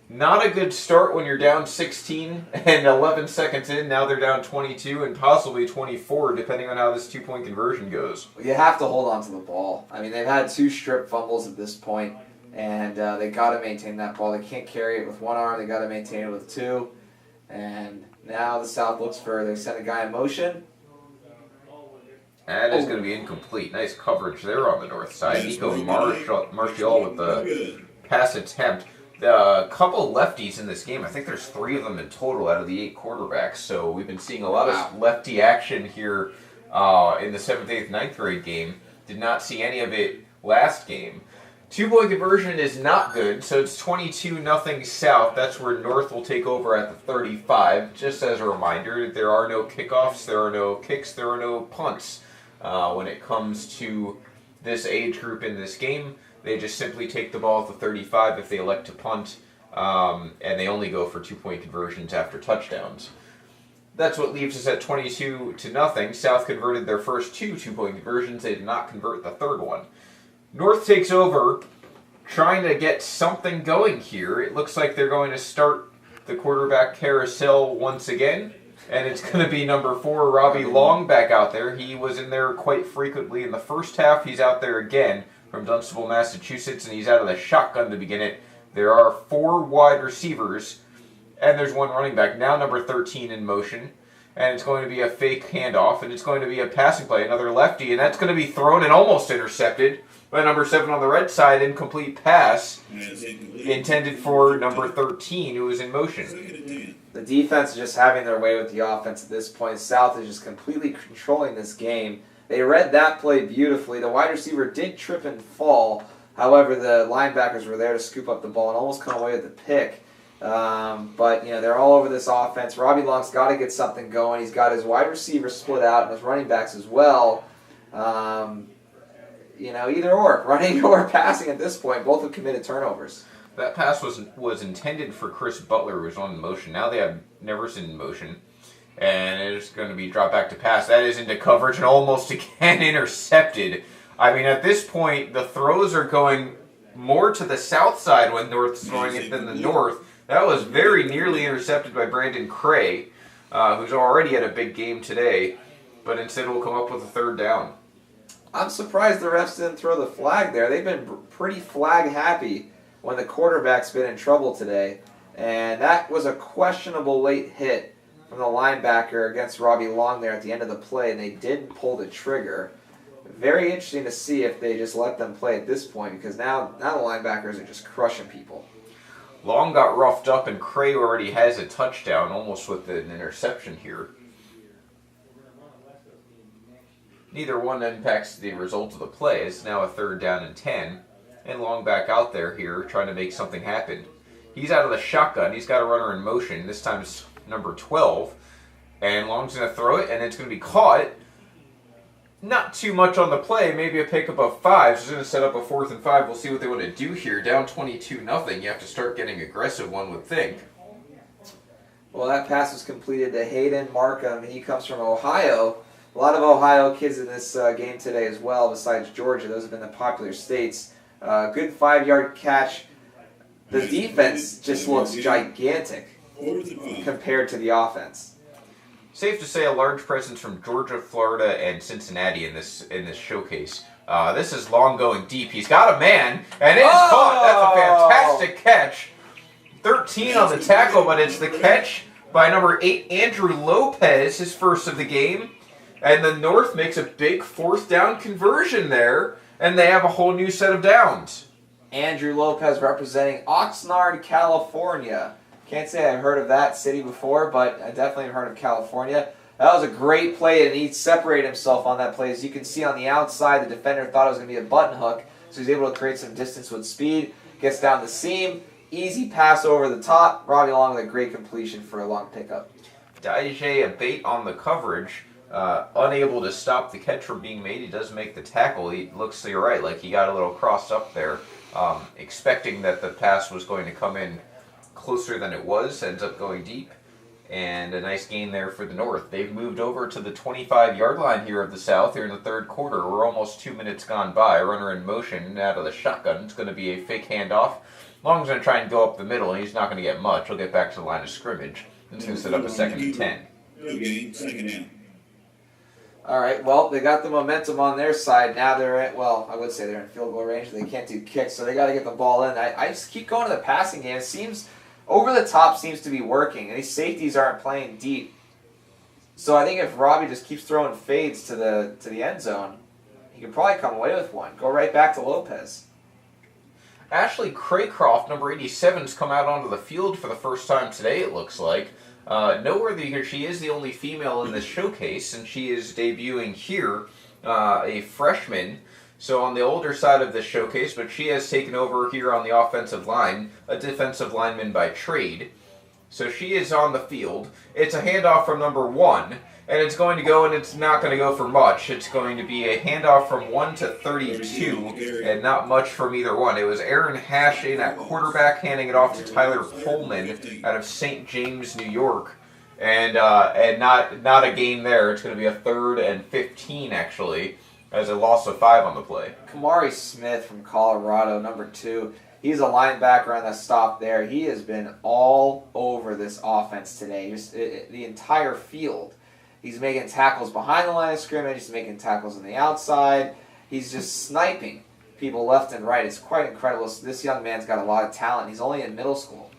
Not a good start when you're down 16 and 11 seconds in. Now they're down 22 and possibly 24, depending on how this 2-point conversion goes. You have to hold on to the ball. I mean, they've had 2 strip fumbles at this point, and they got to maintain that ball. They can't carry it with one arm. They got to maintain it with 2. And now the South looks for, they send a guy in motion. That is going to be incomplete. Nice coverage there on the north side. Nico Marchiol with the pass attempt. A couple lefties in this game. I think there's 3 of them in total out of the 8 quarterbacks. So we've been seeing a lot of lefty action here in the 7th, 8th, 9th grade game. Did not see any of it last game. 2-point conversion is not good, so it's 22-0 South. That's where North will take over at the 35. Just as a reminder, there are no kickoffs, there are no kicks, there are no punts when it comes to this age group in this game. They just simply take the ball at the 35 if they elect to punt, and they only go for 2-point conversions after touchdowns. That's what leaves us at 22-0. South converted their first 2 2-point conversions. They did not convert the third one. North takes over, trying to get something going here. It looks like they're going to start the quarterback carousel once again, and it's going to be number 4, Robbie Long, back out there. He was in there quite frequently in the first half. He's out there again from Dunstable, Massachusetts, and he's out of the shotgun to begin it. There are 4 wide receivers, and there's 1 running back. Now number 13 in motion, and it's going to be a fake handoff, and it's going to be a passing play, another lefty, and that's going to be thrown and almost intercepted by number 7 on the red side. Incomplete pass intended for number 13, who is in motion. The defense is just having their way with the offense at this point. South is just completely controlling this game. They read that play beautifully. The wide receiver did trip and fall. However, the linebackers were there to scoop up the ball and almost come away with the pick. But, they're all over this offense. Robbie Long's got to get something going. He's got his wide receivers split out and his running backs as well. Either or, running or passing at this point. Both have committed turnovers. That pass was intended for Chris Butler, who's on motion. Now they have Neverson in motion. And it's going to be dropped back to pass. That is into coverage and almost again intercepted. I mean, at this point, the throws are going more to the south side when North's throwing it than the north. That was very nearly intercepted by Brandon Cray, who's already had a big game today, but instead will come up with a 3rd down. I'm surprised the refs didn't throw the flag there. They've been pretty flag happy when the quarterback's been in trouble today. And that was a questionable late hit from the linebacker against Robbie Long there at the end of the play, and they didn't pull the trigger. Very interesting to see if they just let them play at this point, because now the linebackers are just crushing people. Long got roughed up, and Cray already has a touchdown, almost with an interception here. Neither one impacts the result of the play. It's now a 3rd down and 10. And Long back out there here trying to make something happen. He's out of the shotgun. He's got a runner in motion. This time it's number 12. And Long's going to throw it, and it's going to be caught. Not too much on the play. Maybe a pickup of 5. So it's going to set up a 4th and 5. We'll see what they want to do here. Down 22-0. You have to start getting aggressive, one would think. Well, that pass was completed to Hayden Marcum. He comes from Ohio. A lot of Ohio kids in this game today as well, besides Georgia. Those have been the popular states. Good 5-yard catch. The defense just looks gigantic compared to the offense. Safe to say a large presence from Georgia, Florida, and Cincinnati in this showcase. This is Long going deep. He's got a man, and it's caught. That's a fantastic catch. 13 on the tackle, but it's the catch by number 8, Andrew Lopez, his first of the game. And the North makes a big 4th down conversion there, and they have a whole new set of downs. Andrew Lopez representing Oxnard, California. Can't say I've heard of that city before, but I definitely have heard of California. That was a great play, and he separated himself on that play. As you can see on the outside, the defender thought it was going to be a button hook, so he's able to create some distance with speed. Gets down the seam, easy pass over the top. Robbie Long with a great completion for a long pickup. Daijay Abate on the coverage. Unable to stop the catch from being made. He does make the tackle. He looks, you're right, like he got a little crossed up there, expecting that the pass was going to come in closer than it was. Ends up going deep. And a nice gain there for the North. They've moved over to the 25-yard line here of the South here in the 3rd quarter. We're almost 2 minutes gone by. Runner in motion out of the shotgun. It's going to be a fake handoff. Long's going to try and go up the middle, and he's not going to get much. He'll get back to the line of scrimmage. It's going to set up a 2nd and 10. Okay, 2nd down. All right, well, they got the momentum on their side. Now they're at, well, I would say they're in field goal range. They can't do kicks, so they got to get the ball in. I just keep going to the passing game. It seems, over the top seems to be working, and these safeties aren't playing deep. So I think if Robbie just keeps throwing fades to the end zone, he could probably come away with one. Go right back to Lopez. Ashley Cracraft, number 87, has come out onto the field for the first time today, it looks like. Noteworthy here, she is the only female in this showcase, and she is debuting here, a freshman, so on the older side of this showcase, but she has taken over here on the offensive line, a defensive lineman by trade. So she is on the field. It's a handoff from number 1, and it's going to go, and it's not going to go for much. It's going to be a handoff from 1 to 32, and not much from either one. It was Aaron Hash in at quarterback, handing it off to Tyler Pohlman out of St. James, New York, and not a gain there. It's going to be a 3rd and 15, actually, as a loss of 5 on the play. Kamari Smith from Colorado, number 2. He's a linebacker on the stop there. He has been all over this offense today, just the entire field. He's making tackles behind the line of scrimmage. He's making tackles on the outside. He's just sniping people left and right. It's quite incredible. This young man's got a lot of talent. He's only in middle school.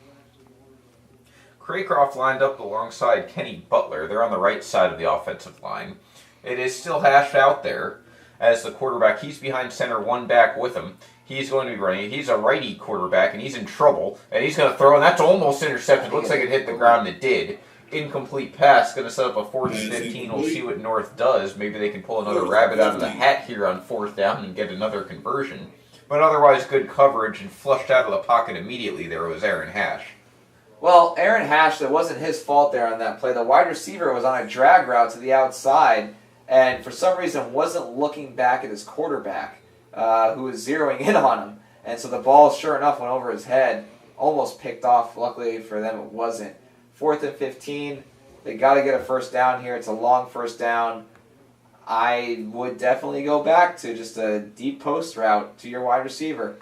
Cracraft lined up alongside Kenny Butler. They're on the right side of the offensive line. It is still Hash out there as the quarterback. He's behind center, 1 back with him. He's going to be running. He's a righty quarterback, and he's in trouble. And he's going to throw, and that's almost intercepted. Looks like it hit the ground, and it did. Incomplete pass. Going to set up a 4th and 15. We'll see what North does. Maybe they can pull another rabbit out of the hat here on 4th down and get another conversion. But otherwise, good coverage, and flushed out of the pocket immediately. There was Aaron Hash. Well, Aaron Hash, that wasn't his fault there on that play. The wide receiver was on a drag route to the outside, and for some reason wasn't looking back at his quarterback, who was zeroing in on him. And so the ball, sure enough, went over his head, almost picked off. Luckily for them, it wasn't. 4th and 15. They got to get a 1st down here. It's a long 1st down. I would definitely go back to just a deep post route to your wide receiver.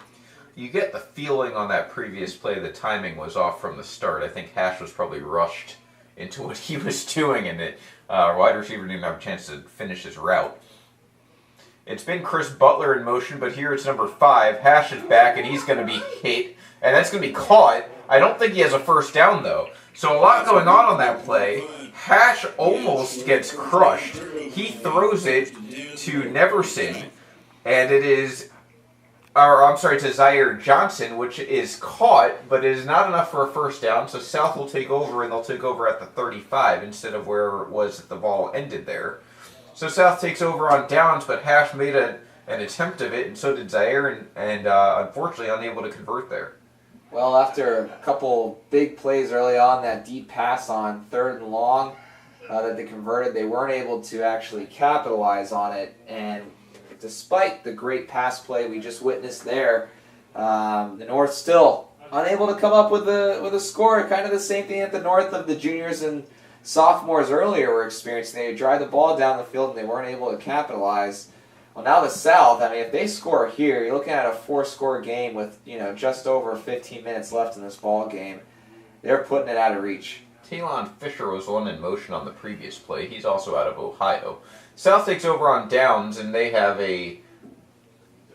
You get the feeling on that previous play the timing was off from the start. I think Hash was probably rushed into what he was doing, and the wide receiver didn't have a chance to finish his route. It's been Chris Butler in motion, but here it's number 5. Hash is back, and he's going to be hit, and that's going to be caught. I don't think he has a 1st down, though. So a lot going on that play. Hash almost gets crushed. He throws it to Neverson, and it is, to Zaire Johnson, which is caught, but it is not enough for a 1st down. So South will take over, and they'll take over at the 35 instead of where it was that the ball ended there. So South takes over on downs, but Hash made an attempt of it, and so did Zaire, and unfortunately unable to convert there. Well, after a couple big plays early on, that deep pass on 3rd and long that they converted, they weren't able to actually capitalize on it. And despite the great pass play we just witnessed there, the North still unable to come up with a score. Kind of the same thing that the North of the juniors and sophomores earlier were experiencing. They drive the ball down the field and they weren't able to capitalize. Well, now the South, I mean, if they score here, you're looking at a 4-score game with, just over 15 minutes left in this ball game. They're putting it out of reach. Talon Fisher was one in motion on the previous play. He's also out of Ohio. South takes over on downs, and they have a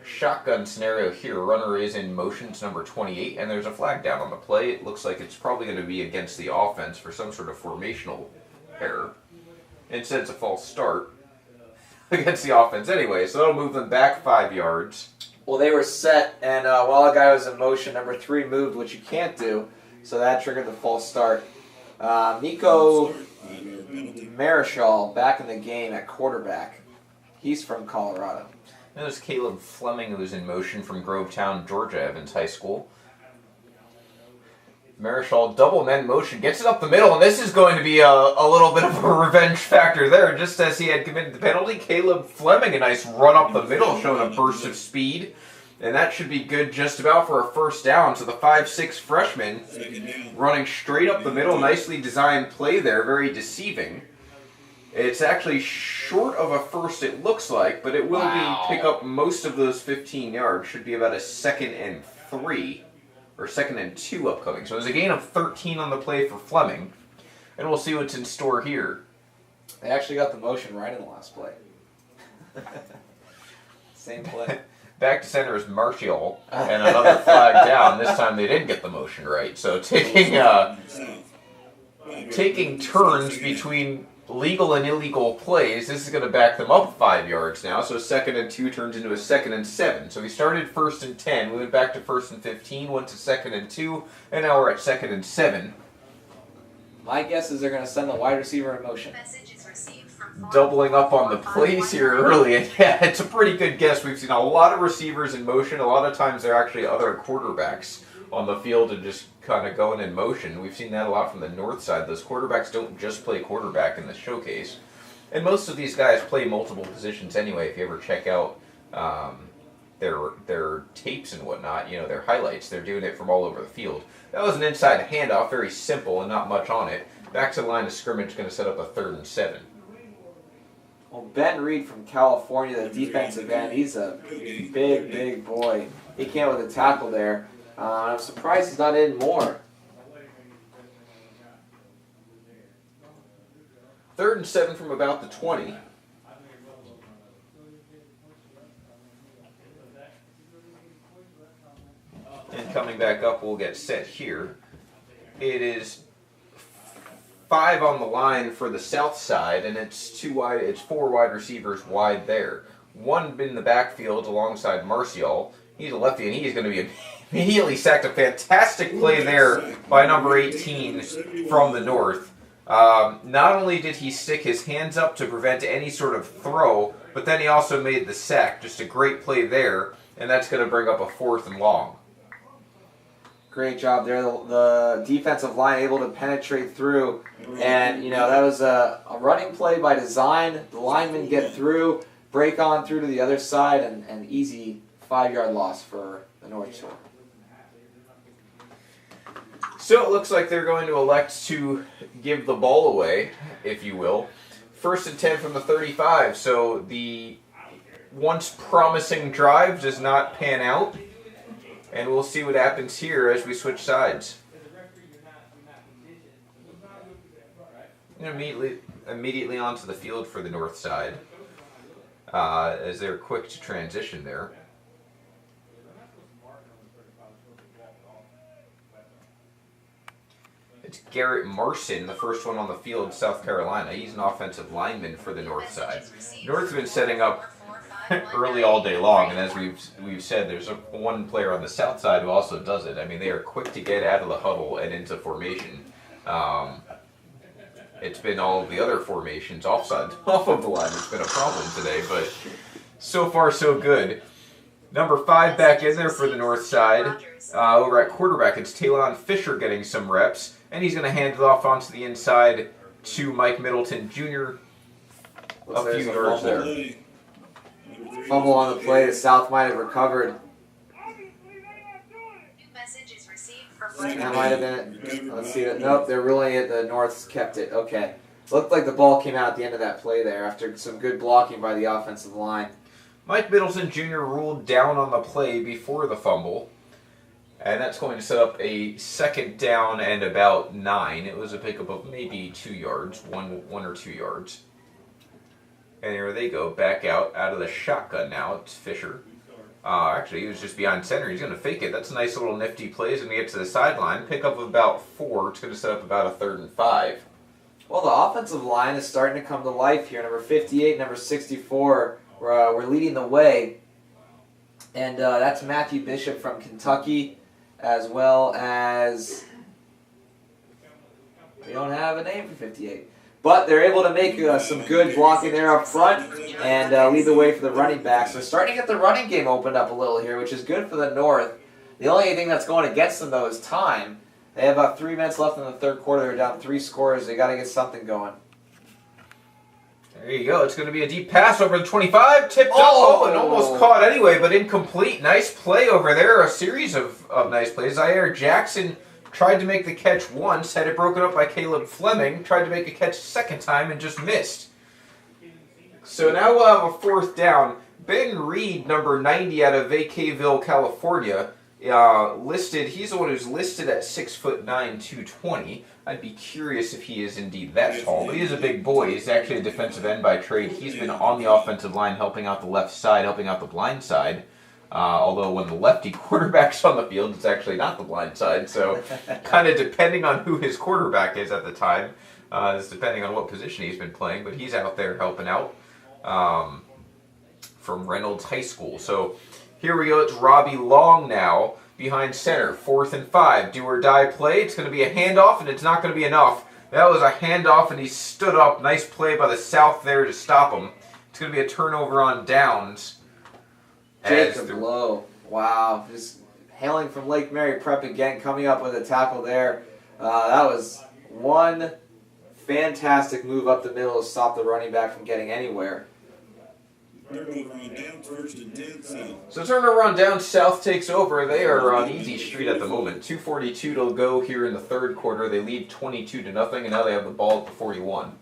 shotgun scenario here. Runner is in motion. It's number 28, and there's a flag down on the play. It looks like it's probably going to be against the offense for some sort of formational error. Instead, it's a false start against the offense anyway, so that'll move them back 5 yards. Well, they were set, and while a guy was in motion, number 3 moved, which you can't do, so that triggered the false start. Nico Marchiol back in the game at quarterback. He's from Colorado. And there's Caleb Fleming, who's in motion from Grovetown, Georgia Evans High School. Marchiol double men motion, gets it up the middle, and this is going to be a little bit of a revenge factor there. Just as he had committed the penalty, Caleb Fleming, a nice run up the middle, showing a burst of speed. And that should be good just about for a first down. So the 5'6" freshman running straight up the middle, nicely designed play there, very deceiving. It's actually short of a first, it looks like, but it will pick up most of those 15 yards. Should be about a 2nd and 3. Or 2nd and 2 upcoming. So there's a gain of 13 on the play for Fleming. And we'll see what's in store here. They actually got the motion right in the last play. Same play. Back to center is Marchiol. And another flag down. This time they didn't get the motion right. So taking turns between legal and illegal plays, this is going to back them up 5 yards now. So 2nd and 2 turns into a 2nd and 7. So we started 1st and 10, we went back to 1st and 15, went to 2nd and 2, and now we're at 2nd and 7. My guess is they're going to send the wide receiver in motion. Message is received from Doubling up on the plays here early, and yeah, it's a pretty good guess. We've seen a lot of receivers in motion. A lot of times they're actually other quarterbacks on the field and just kind of going in motion. We've seen that a lot from the north side. Those quarterbacks don't just play quarterback in the showcase. And most of these guys play multiple positions anyway. If you ever check out their tapes and whatnot, their highlights, they're doing it from all over the field. That was an inside handoff, very simple and not much on it. Back to the line of scrimmage, going to set up a 3rd and 7. Well, Ben Reed from California, the defensive end, he's a big boy. He came with a tackle there. I'm surprised he's not in more. 3rd and 7 from about the 20. And coming back up, we'll get set here. It is 5 on the line for the south side, and it's 4 wide receivers wide there. 1 in the backfield alongside Marcial. He's a lefty, and he's going to be immediately sacked. A fantastic play there by number 18 from the north. Not only did he stick his hands up to prevent any sort of throw, but then he also made the sack. Just a great play there, and that's going to bring up a 4th and long. Great job there. The defensive line able to penetrate through, and that was a running play by design. The linemen get through, break on through to the other side, and an easy 5-yard loss for the North Shore. So it looks like they're going to elect to give the ball away, if you will. 1st and 10 from the 35. So the once promising drive does not pan out. And we'll see what happens here as we switch sides. And immediately onto the field for the north side, as they're quick to transition there. It's Garrett Marcin, the first one on the field, South Carolina. He's an offensive lineman for the north side. North's been setting up early all day long, and as we've said, there's one player on the south side who also does it. I mean, they are quick to get out of the huddle and into formation. It's been all of the other formations off of the line. It's been a problem today, but so far so good. Number 5 back in there for the north side. Over at quarterback, it's Talon Fisher getting some reps, and he's going to hand it off onto the inside to Mike Middleton Jr. A few yards there. Fumble on the play. The South might have recovered. Message is received from That might have been it. Let's see. Nope, they're ruling it. The Norths kept it. Okay. Looked like the ball came out at the end of that play there after some good blocking by the offensive line. Mike Middleton Jr. ruled down on the play before the fumble. And that's going to set up a 2nd down and about 9. It was a pickup of maybe 2 yards, one or 2 yards. And here they go, back out of the shotgun now. It's Fisher. Actually, he was just behind center. He's going to fake it. That's a nice little nifty play. He's going to get to the sideline. Pickup of about 4. It's going to set up about a 3rd and 5. Well, the offensive line is starting to come to life here. Number 58, number 64, we're leading the way. And that's Matthew Bishop from Kentucky, as well as... we don't have a name for 58. But they're able to make some good blocking there up front and lead the way for the running backs. They're starting to get the running game opened up a little here, which is good for the North. The only thing that's going against them, though, is time. They have about 3 minutes left in the 3rd quarter. They're down 3 scores. They got to get something going. There you go. It's going to be a deep pass over the 25. Tipped up. Oh, And almost caught anyway, but incomplete. Nice play over there. A series of nice plays. Zaire Jackson tried to make the catch once, had it broken up by Caleb Fleming, tried to make a catch 2nd time and just missed. So now we'll have a 4th down. Ben Reed, number 90 out of Vacaville, California, he's the one who's listed at 6'9", 220. I'd be curious if he is indeed that tall, but he is a big boy. He's actually a defensive end by trade. He's been on the offensive line helping out the left side, helping out the blind side. Although when the lefty quarterback's on the field, it's actually not the blind side. So kind of depending on who his quarterback is at the time, is depending on what position he's been playing. But he's out there helping out from Reynolds High School. So here we go. It's Robbie Long now behind center. 4th and 5. Do or die play. It's going to be a handoff, and it's not going to be enough. That was a handoff, and he stood up. Nice play by the South there to stop him. It's going to be a turnover on downs. Jacob Lowe. Wow. Just hailing from Lake Mary Prep again, coming up with a tackle there. That was one fantastic move up the middle to stop the running back from getting anywhere. Turnover on down, 1st and 10 South. So turnover on down, South takes over. They are on easy street at the moment. 2:42 to go here in the 3rd quarter. They lead 22-0, and now they have the ball at the 41.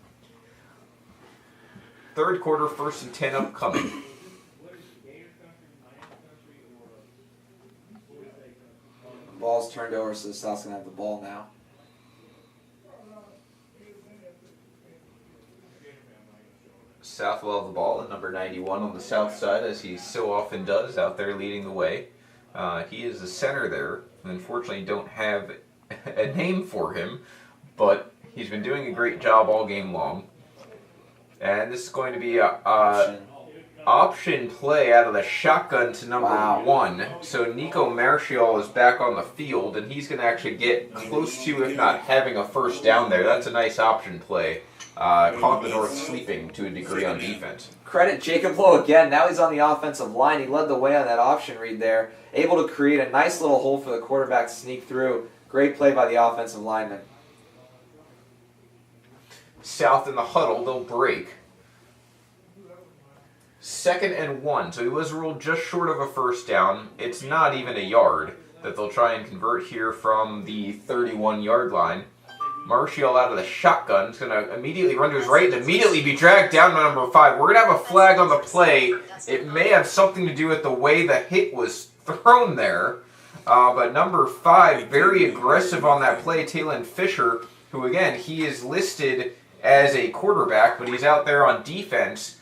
3rd quarter, 1st and 10 upcoming. Ball's turned over, so the South's going to have the ball now. South will have the ball at number 91 on the South side, as he so often does, out there leading the way. He is the center there. Unfortunately, don't have a name for him, but he's been doing a great job all game long. And this is going to be a option play out of the shotgun to number 1. So Nico Marchiol is back on the field, and he's going to actually get close to, if not having a 1st down there. That's a nice option play. Caught the North sleeping to a degree on defense. Credit Jacob Lowe again. Now he's on the offensive line. He led the way on that option read there. Able to create a nice little hole for the quarterback to sneak through. Great play by the offensive lineman. South in the huddle, they'll break. 2nd and 1. So he was ruled just short of a 1st down. It's not even a yard that they'll try and convert here from the 31-yard line. Marchiol out of the shotgun is going to immediately run to his right and immediately be dragged down to number 5. We're going to have a flag on the play. It may have something to do with the way the hit was thrown there. But number 5, very aggressive on that play, Talon Fisher, who again, he is listed as a quarterback, but he's out there on defense.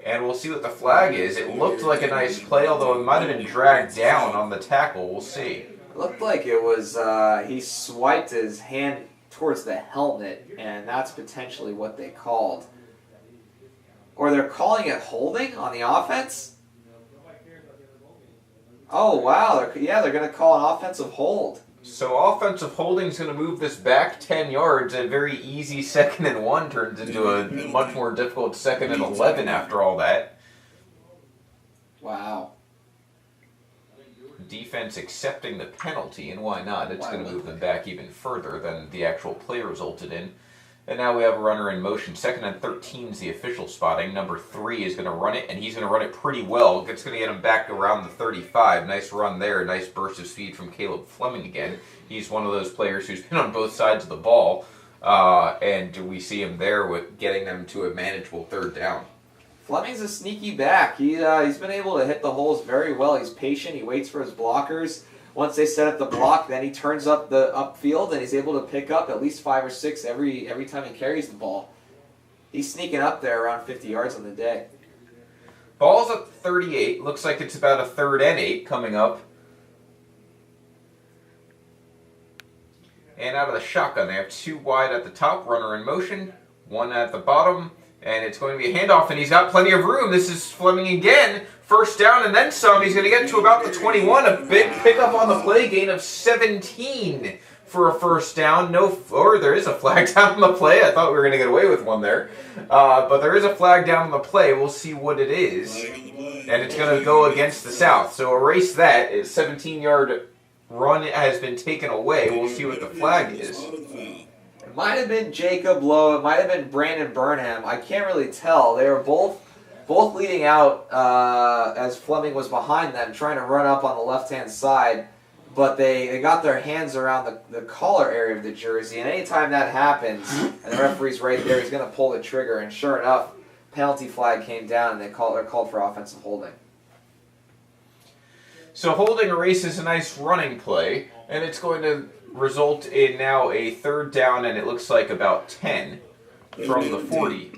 And we'll see what the flag is. It looked like a nice play, although it might have been dragged down on the tackle. We'll see. It looked like it was, he swiped his hand towards the helmet, and that's potentially what they called. Or they're calling it holding on the offense? Oh, wow. They're going to call an offensive hold. So offensive holding is going to move this back 10 yards. A very easy 2nd and 1 turns into a much more difficult 2nd and 11 after all that. Wow. Defense accepting the penalty, and why not? It's going to move them back even further than the actual play resulted in. And now we have a runner in motion. 2nd and 13 is the official spotting. Number 3 is going to run it, and he's going to run it pretty well. It's going to get him back around the 35. Nice run there. Nice burst of speed from Caleb Fleming again. He's one of those players who's been on both sides of the ball, and we see him there with getting them to a manageable 3rd down. Fleming's a sneaky back. He's been able to hit the holes very well. He's patient. He waits for his blockers. Once they set up the block, then he turns up the upfield, and he's able to pick up at least 5 or 6 every time he carries the ball. He's sneaking up there around 50 yards on the day. Ball's up 38. Looks like it's about a 3rd and 8 coming up. And out of the shotgun, they have 2 wide at the top, runner in motion, 1 at the bottom, and it's going to be a handoff, and he's got plenty of room. This is Fleming again. 1st down and then some. He's going to get to about the 21. A big pickup on the play, gain of 17 for a 1st down. Or there is a flag down on the play. I thought we were going to get away with one there. But there is a flag down on the play. We'll see what it is. And it's going to go against the South. So erase that. A 17-yard run has been taken away. We'll see what the flag is. It might have been Jacob Lowe. It might have been Brandon Burnham. I can't really tell. They were both leading out as Fleming was behind them, trying to run up on the left-hand side. But they got their hands around the collar area of the jersey, and anytime that happens, and the referee's right there, he's going to pull the trigger, and sure enough, penalty flag came down, and they're called for offensive holding. So holding erases a nice running play, and it's going to result in now a 3rd down, and it looks like about 10 from the 40.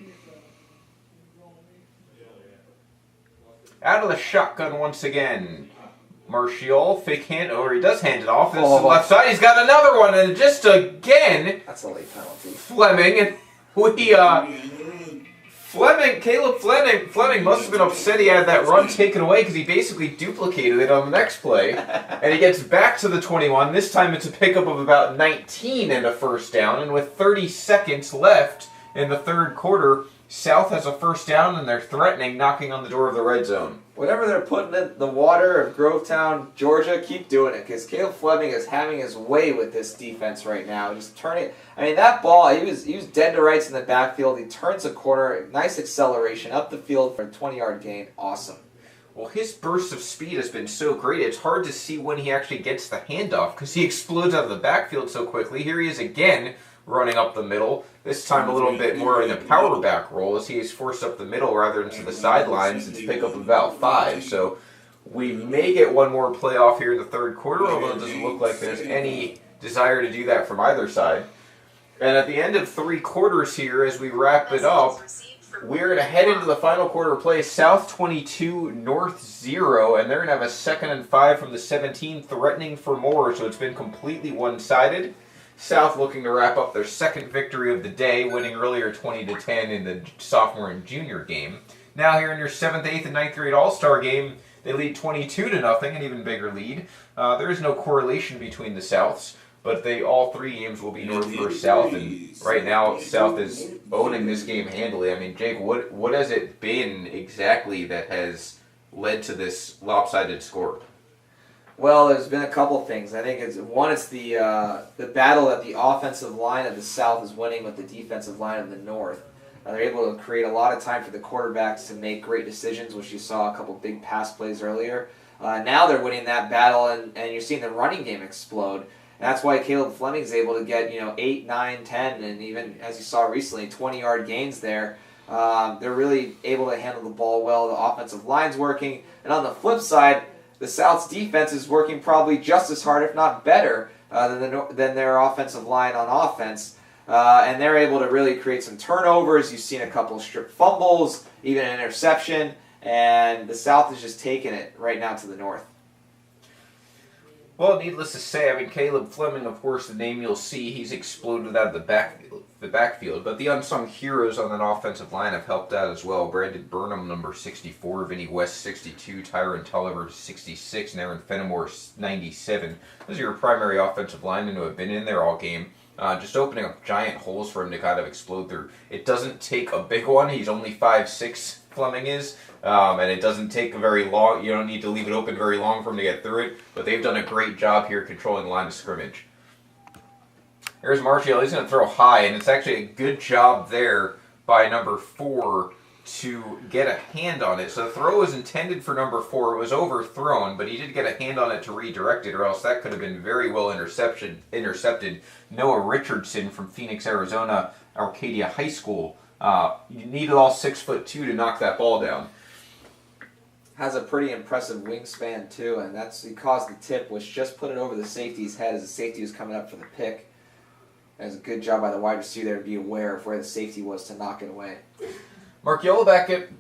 Out of the shotgun once again. Marchiol, fake hand, or he does hand it off. This is the left side. He's got another one, and just again, that's a late penalty. Fleming, and Caleb Fleming must have been upset he had that run taken away because he basically duplicated it on the next play. And he gets back to the 21. This time it's a pickup of about 19 and a 1st down. And with 30 seconds left in the 3rd quarter, South has a 1st down, and they're threatening, knocking on the door of the red zone. Whatever they're putting in the water of Grovetown, Georgia, keep doing it, because Caleb Fleming is having his way with this defense right now. Just turning. I mean, that ball, he was dead to rights in the backfield. He turns a corner, nice acceleration up the field for a 20-yard gain. Awesome. Well, his burst of speed has been so great, it's hard to see when he actually gets the handoff, because he explodes out of the backfield so quickly. Here he is again, running up the middle, this time a little bit more in a power back role as he is forced up the middle rather than to the sidelines. It's pick up about 5, so we may get one more playoff here in the 3rd quarter, although it doesn't look like there's any desire to do that from either side. And at the end of 3 quarters here, as we wrap it up, we're going to head into the final quarter play. South 22, North 0, and they're going to have a 2nd and 5 from the 17, threatening for more, so it's been completely one-sided. South looking to wrap up their 2nd victory of the day, winning earlier 20-10 in the sophomore and junior game. Now here in your 7th, 8th, and 9th grade All-Star game, they lead 22-0, an even bigger lead. There is no correlation between the Souths, but all 3 games will be North versus South, and right now South is owning this game handily. I mean, Jake, what has it been exactly that has led to this lopsided score? Well, there's been a couple things. I think it's the battle that the offensive line of the South is winning with the defensive line of the North. They're able to create a lot of time for the quarterbacks to make great decisions, which you saw a couple big pass plays earlier. Now they're winning that battle, and you're seeing the running game explode. And that's why Caleb Fleming's able to get 8, 9, 10, and even, as you saw recently, 20-yard gains there. They're really able to handle the ball well. The offensive line's working. And on the flip side, the South's defense is working probably just as hard, if not better, than their offensive line on offense. And they're able to really create some turnovers. You've seen a couple strip fumbles, even an interception. And the South is just taking it right now to the North. Well, needless to say, I mean, Caleb Fleming, of course, the name you'll see, he's exploded out of the the backfield. But the unsung heroes on that offensive line have helped out as well. Brandon Burnham, number 64, Vinny West, 62, Tyron Tolliver, 66, and Aaron Fenimore, 97. Those are your primary offensive linemen who have been in there all game. Just opening up giant holes for him to kind of explode through. It doesn't take a big one. He's only 5'6", Fleming is, and it doesn't take a very long. You don't need to leave it open very long for him to get through it. But they've done a great job here controlling the line of scrimmage. Here's Marchiol. He's going to throw high, and it's actually a good job there by number 4 to get a hand on it. So the throw was intended for number 4. It was overthrown, but he did get a hand on it to redirect it, or else that could have been very well intercepted. Noah Richardson from Phoenix, Arizona, Arcadia High School. You needed all 6'2" to knock that ball down. Has a pretty impressive wingspan too, and that's because the tip was just put it over the safety's head as the safety was coming up for the pick. It was a good job by the wide receiver there to be aware of where the safety was to knock it away. Marchiol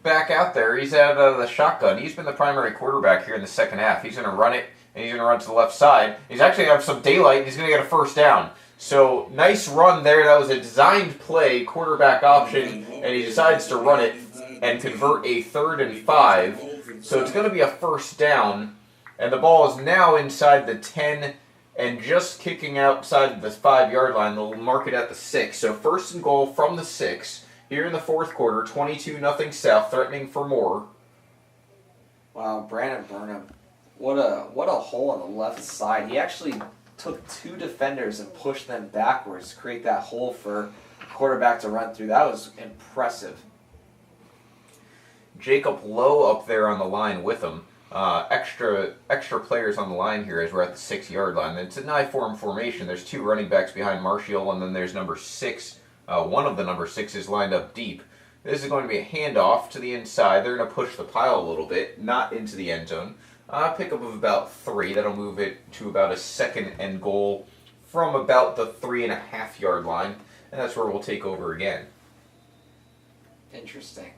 back out there. He's out of the shotgun. He's been the primary quarterback here in the second half. He's going to run it, and he's going to run to the left side. He's actually going to have some daylight, and he's going to get a first down. So, nice run there. That was a designed play, quarterback option, and he decides to run it and convert a 3rd and 5. So it's going to be a first down, and the ball is now inside the 10 and just kicking outside the 5-yard line. They'll mark it at the 6. So first and goal from the 6 here in the fourth quarter. 22-0 South, threatening for more. Wow, Brandon Burnham, what a hole on the left side. He actually took 2 defenders and pushed them backwards to create that hole for quarterback to run through. That was impressive. Jacob Lowe up there on the line with him. Extra players on the line here as we're at the 6-yard line. It's an I-form formation. There's 2 running backs behind Marchiol, and then there's number 6. One of the number 6 is lined up deep. This is going to be a handoff to the inside. They're going to push the pile a little bit, not into the end zone. Pickup of about 3. That'll move it to about a 2nd and goal from about the 3.5-yard line, and that's where we'll take over again. Interesting.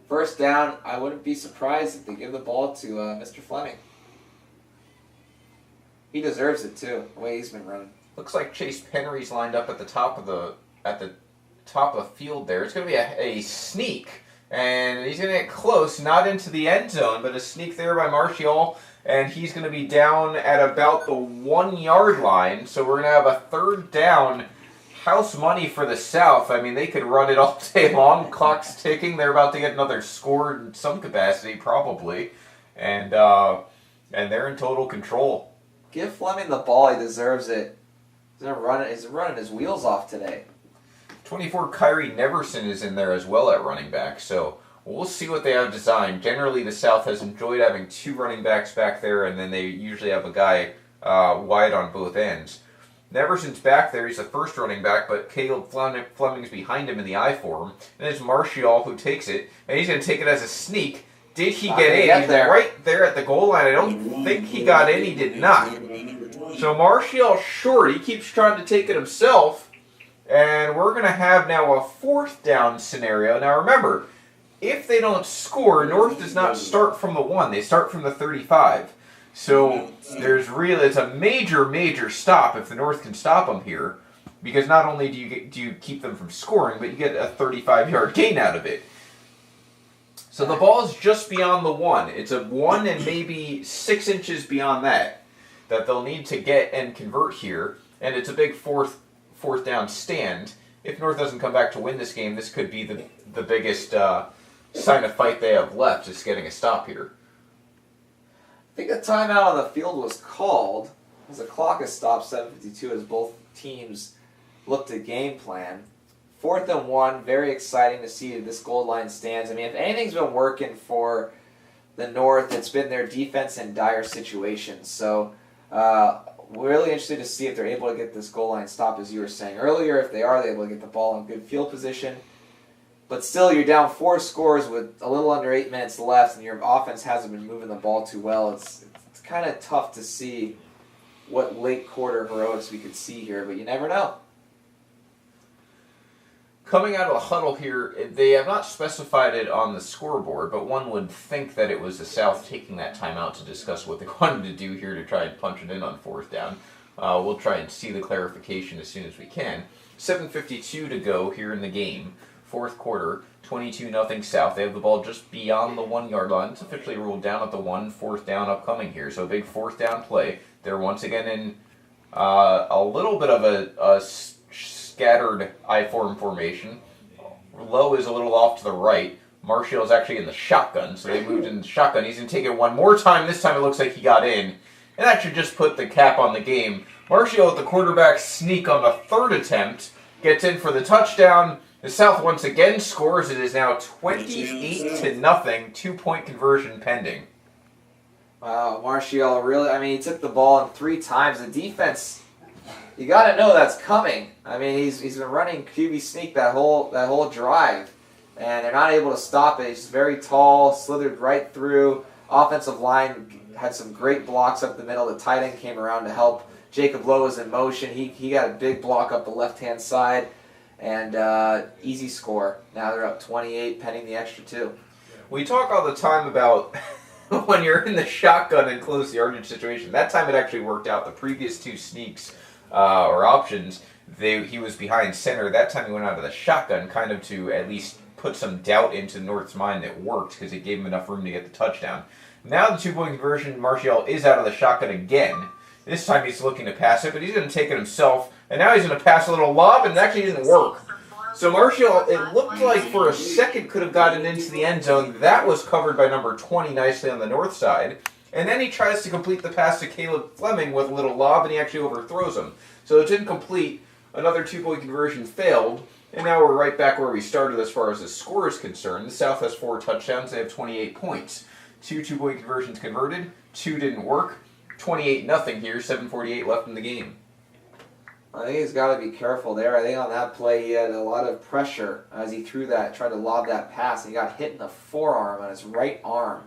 First down, I wouldn't be surprised if they give the ball to Mr. Fleming. He deserves it too, the way he's been running. Looks like Chase Penry's lined up at the top of the field there. It's going to be a sneak, and he's going to get close, not into the end zone, but a sneak there by Marchiol, and he's going to be down at about the 1-yard line. So we're going to have a 3rd down. House money for the South. I mean, they could run it all day long. Clock's ticking. They're about to get another score in some capacity, probably, and they're in total control. Give Fleming the ball. He deserves it. He's running his wheels off today. 24 Kyrie Neverson is in there as well at running back, so we'll see what they have designed. Generally, the South has enjoyed having 2 running backs back there, and then they usually have a guy wide on both ends. Neverson's back there. He's the first running back, but Caleb Fleming's behind him in the I form. And it's Marchiol who takes it, and he's going to take it as a sneak. Did he get in? He's right there at the goal line. I don't think he got in. He did not. So Marchiol short. He keeps trying to take it himself, and we're going to have now a 4th down scenario. Now remember, if they don't score, North does not start from the 1. They start from the 35. So it's a major stop if the North can stop them here, because not only do you keep them from scoring, but you get a 35-yard gain out of it. So the ball is just beyond the 1. It's a 1 and maybe 6 inches beyond that they'll need to get and convert here, and it's a big fourth down stand. If North doesn't come back to win this game, this could be the biggest sign of fight they have left, just getting a stop here. I think a timeout on the field was called as the clock has stopped 7:52 as both teams look to game plan. 4th and 1, very exciting to see if this goal line stands. I mean, if anything's been working for the North, it's been their defense in dire situations. So we're really interested to see if they're able to get this goal line stopped, as you were saying earlier. If they are, they're able to get the ball in good field position. But still, you're down 4 scores with a little under 8 minutes left, and your offense hasn't been moving the ball too well. It's kind of tough to see what late quarter heroics we could see here, but you never know. Coming out of the huddle here, they have not specified it on the scoreboard, but one would think that it was the South taking that timeout to discuss what they wanted to do here to try and punch it in on 4th down. We'll try and see the clarification as soon as we can. 7:52 to go here in the game. Fourth quarter, 22-0 South. They have the ball just beyond the 1 yard line. It's officially ruled down at the 1. Fourth down upcoming here. So a big fourth down play. They're once again in a little bit of a scattered I-form formation. Low is a little off to the right. Marchiol is actually in the shotgun, so they moved in the shotgun. He's going to take it one more time. This time it looks like he got in. And that should just put the cap on the game. Marchiol with the quarterback sneak on the third attempt. Gets in for the touchdown. The South once again scores. It is now 28-0. 2-point conversion pending. Wow, Marchiol really, I mean, he took the ball in 3 times. The defense, you got to know that's coming. I mean, he's been running QB sneak that whole drive, and they're not able to stop it. He's very tall, slithered right through. Offensive line had some great blocks up the middle. The tight end came around to help. Jacob Lowe was in motion. He got a big block up the left-hand side, and easy score. Now they're up 28, pending the extra 2. We talk all the time about when you're in the shotgun and close yardage situation. That time it actually worked out. The previous 2 sneaks or options, he was behind center. That time he went out of the shotgun, kind of to at least put some doubt into North's mind that worked, because it gave him enough room to get the touchdown. Now the 2-point conversion, Marchiol is out of the shotgun again. This time he's looking to pass it, but he's going to take it himself. And now he's going to pass a little lob, and it actually didn't work. So Marchiol, it looked like for a second could have gotten into the end zone. That was covered by number 20 nicely on the north side. And then he tries to complete the pass to Caleb Fleming with a little lob, and he actually overthrows him. So it's incomplete. Another 2-point conversion failed. And now we're right back where we started as far as the score is concerned. The South has 4 touchdowns. They have 28 points. 2 2-point conversions converted. 2 didn't work. 28-0 here. 7:48 left in the game. I think he's got to be careful there. I think on that play he had a lot of pressure as he threw that, tried to lob that pass, and he got hit in the forearm on his right arm.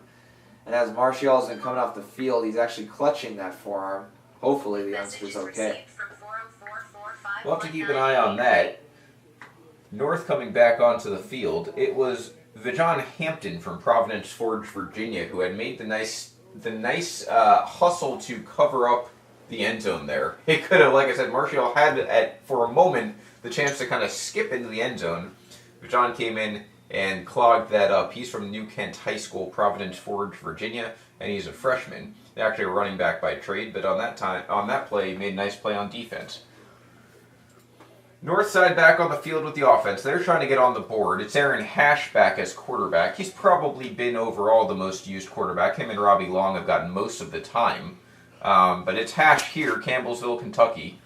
And as Marchiol's been coming off the field, he's actually clutching that forearm. Hopefully the youngster's okay. We'll have to keep an eye on that. North coming back onto the field. It was Vajon Hampton from Providence Forge, Virginia, who had made the nice hustle to cover up the end zone there. It could have, like I said, Marchiol had for a moment the chance to kind of skip into the end zone. Vajon came in and clogged that up. He's from New Kent High School, Providence Forge, Virginia, and he's a freshman. They're actually a running back by trade, but on that play, he made a nice play on defense. North side back on the field with the offense. They're trying to get on the board. It's Aaron Hash back as quarterback. He's probably been overall the most used quarterback. Him and Robbie Long have gotten most of the time. But it's Hash here, Campbellsville, Kentucky.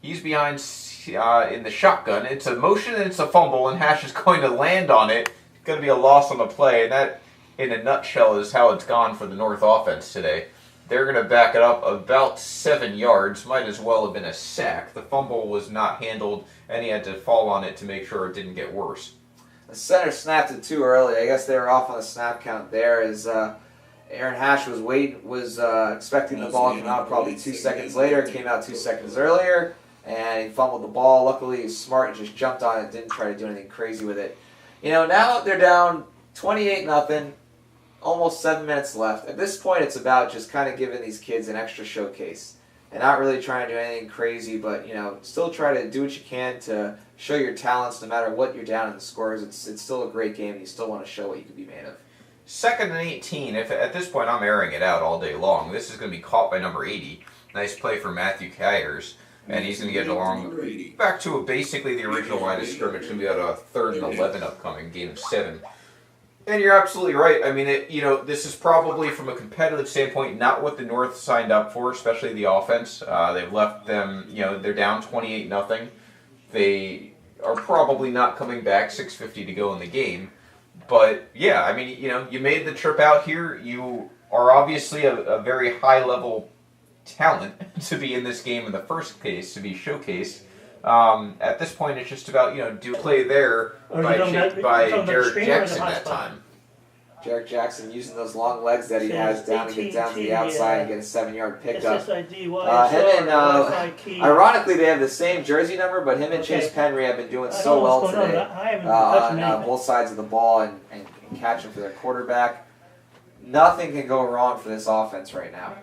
He's behind in the shotgun. It's a motion and it's a fumble, and Hash is going to land on it. It's going to be a loss on the play, and that, in a nutshell, is how it's gone for the North offense today. They're going to back it up about 7 yards. Might as well have been a sack. The fumble was not handled, and he had to fall on it to make sure it didn't get worse. The center snapped it too early. I guess they were off on the snap count there. As Aaron Hash was expecting the ball to come out probably 2 seconds later. It came out 2 seconds earlier, and he fumbled the ball. Luckily, he was smart and just jumped on it. Didn't try to do anything crazy with it. You know, now they're down 28-0. Almost 7 minutes left. At this point, it's about just kind of giving these kids an extra showcase and not really trying to do anything crazy, but, you know, still try to do what you can to show your talents no matter what you're down in the scores. It's still a great game. You still want to show what you can be made of. 2nd and 18. If at this point I'm airing it out all day long, this is going to be caught by number 80. Nice play for Matthew Kaires, and he's going to get along back to basically the original line of scrimmage. It's going to be at a 3rd and 11 upcoming, game of 7. And you're absolutely right. I mean, this is probably, from a competitive standpoint, not what the North signed up for, especially the offense. They've left them, they're down 28-0. They are probably not coming back. 6:50 to go in the game. But, yeah, I mean, you made the trip out here. You are obviously a very high-level talent to be in this game in the first case, to be showcased. At this point, it's just about, do play there by Derek Jackson that time. Derek Jackson using those long legs that he has down to get down to the outside and get a 7-yard pickup. Ironically, they have the same jersey number, but him and Chase Penry have been doing so well today on both sides of the ball and catching for their quarterback. Nothing can go wrong for this offense right now.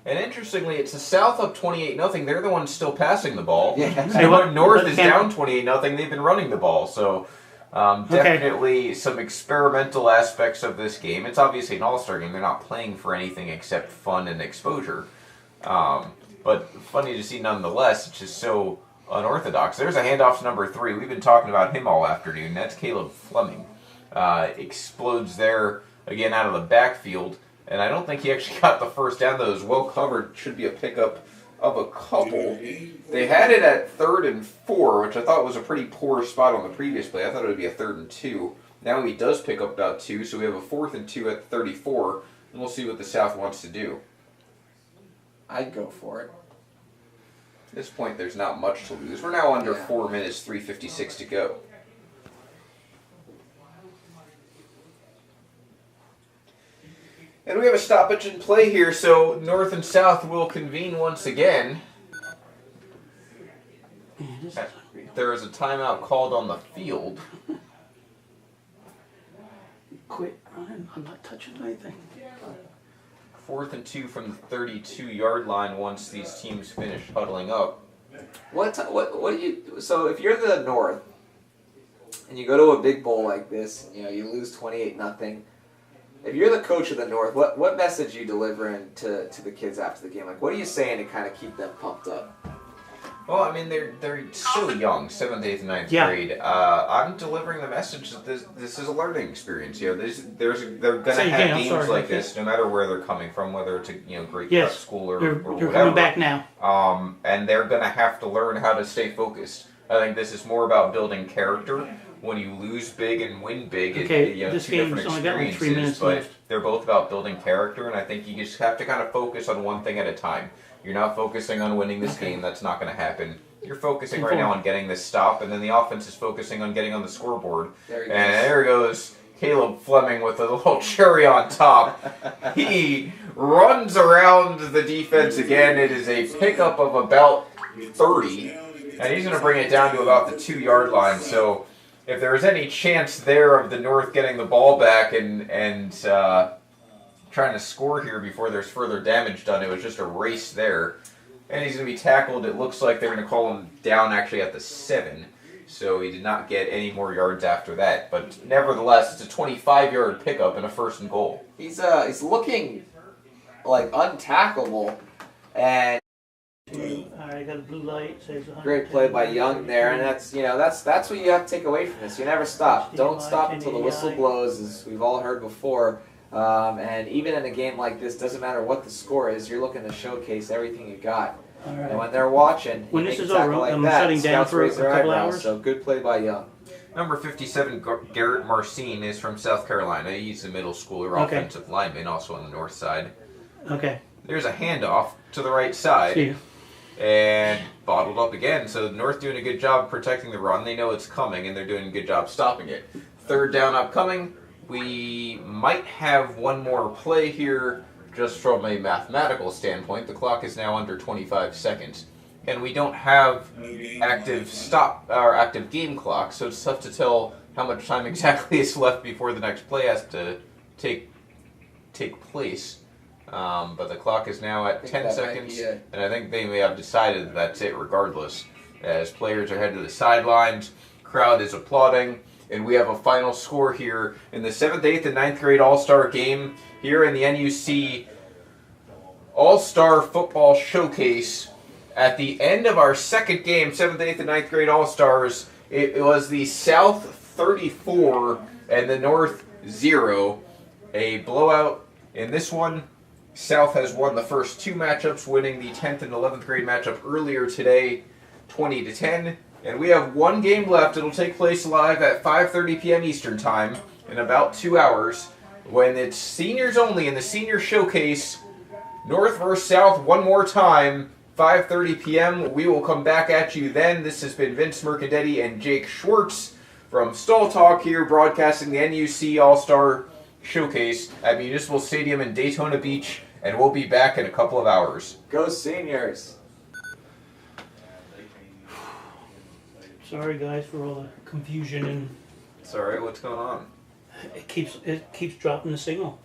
And interestingly, it's the South up 28-0. They're the ones still passing the ball. Yeah. And when North is down 28-0, they've been running the ball. So definitely some experimental aspects of this game. It's obviously an all-star game. They're not playing for anything except fun and exposure. But funny to see nonetheless. It's just so unorthodox. There's a handoff to number 3. We've been talking about him all afternoon. That's Caleb Fleming. Explodes there again out of the backfield. And I don't think he actually got the first down, though. It was well covered. Should be a pickup of a couple. They had it at 3rd and 4, which I thought was a pretty poor spot on the previous play. I thought it would be a 3rd and 2. Now he does pick up about 2, so we have a 4th and 2 at 34. And we'll see what the South wants to do. I'd go for it. At this point, there's not much to lose. We're now under Yeah. 4 minutes, 3:56 to go. And we have a stoppage in play here, so North and South will convene once again. There is a timeout called on the field. Quit running. I'm not touching anything. 4th and 2 from the 32-yard line once these teams finish huddling up. What do you? So if you're the North, and you go to a big bowl like this, you know you lose 28-0. If you're the coach of the North, what message are you delivering to the kids after the game? Like, what are you saying to kind of keep them pumped up? Well, I mean, they're so young, 7th, 8th, and 9th Yeah. grade. I'm delivering the message that this is a learning experience. You know, they're going to Say have again, I'm games sorry. like this, no matter where they're coming from, whether it's a great prep Yes. school or They're whatever. coming back now. And they're going to have to learn how to stay focused. I think this is more about building character. When you lose big and win big, Okay, it's this two different game's only got like 3 experiences, minutes but left. they're both about building character, and I think you just have to kind of focus on one thing at a time. You're not focusing on winning this game. That's not going to happen. You're focusing right now on getting this stop, and then the offense is focusing on getting on the scoreboard. There There goes Caleb Fleming with a little cherry on top. He runs around the defense again. It is a pickup of about 30, and he's going to bring it down to about the 2-yard line. So if there was any chance there of the North getting the ball back and trying to score here before there's further damage done, it was just a race there. And he's going to be tackled. It looks like they're going to call him down actually at the 7. So he did not get any more yards after that. But nevertheless, it's a 25-yard pickup and a 1st and goal. He's looking like untackleable, and I got a blue light. Says 110. great play by Young there, and that's what you have to take away from this. You never stop. Don't stop until the whistle blows, as we've all heard before. And even in a game like this, doesn't matter what the score is, you're looking to showcase everything you got. All right. And when they're watching, When you this make is a tackle over, like I'm that, shutting down scouts for a raise their couple eyebrows. hours. So good play by Young. Number 57, Garrett Marcin, is from South Carolina. He's a middle schooler Okay. offensive lineman, also on the north side. Okay. There's a handoff to the right side. See you. And bottled up again. So the North doing a good job protecting the run. They know it's coming, and they're doing a good job stopping it. 3rd down upcoming. We might have one more play here just from a mathematical standpoint. The clock is now under 25 seconds. And we don't have active game clock, so it's tough to tell how much time exactly is left before the next play has to take place. But the clock is now at 10 seconds, and I think they may have decided that that's it regardless. As players are headed to the sidelines, crowd is applauding, and we have a final score here in the 7th, 8th, and 9th grade All-Star game here in the NUC All-Star Football Showcase. At the end of our second game, 7th, 8th, and 9th grade All-Stars, it was the South 34 and the North 0. A blowout in this one. South has won the first 2 matchups, winning the 10th and 11th grade matchup earlier today, 20-10. And we have 1 game left. It'll take place live at 5:30 p.m. Eastern Time in about 2 hours, when it's seniors only in the Senior Showcase. North versus South one more time, 5:30 p.m. We will come back at you then. This has been Vince Mercadetti and Jake Schwartz from Stall Talk here, broadcasting the NUC All-Star Showcase at Municipal Stadium in Daytona Beach, and we'll be back in a couple of hours. Go Seniors! Sorry guys for all the confusion, and Sorry, what's going on? it keeps dropping the signal.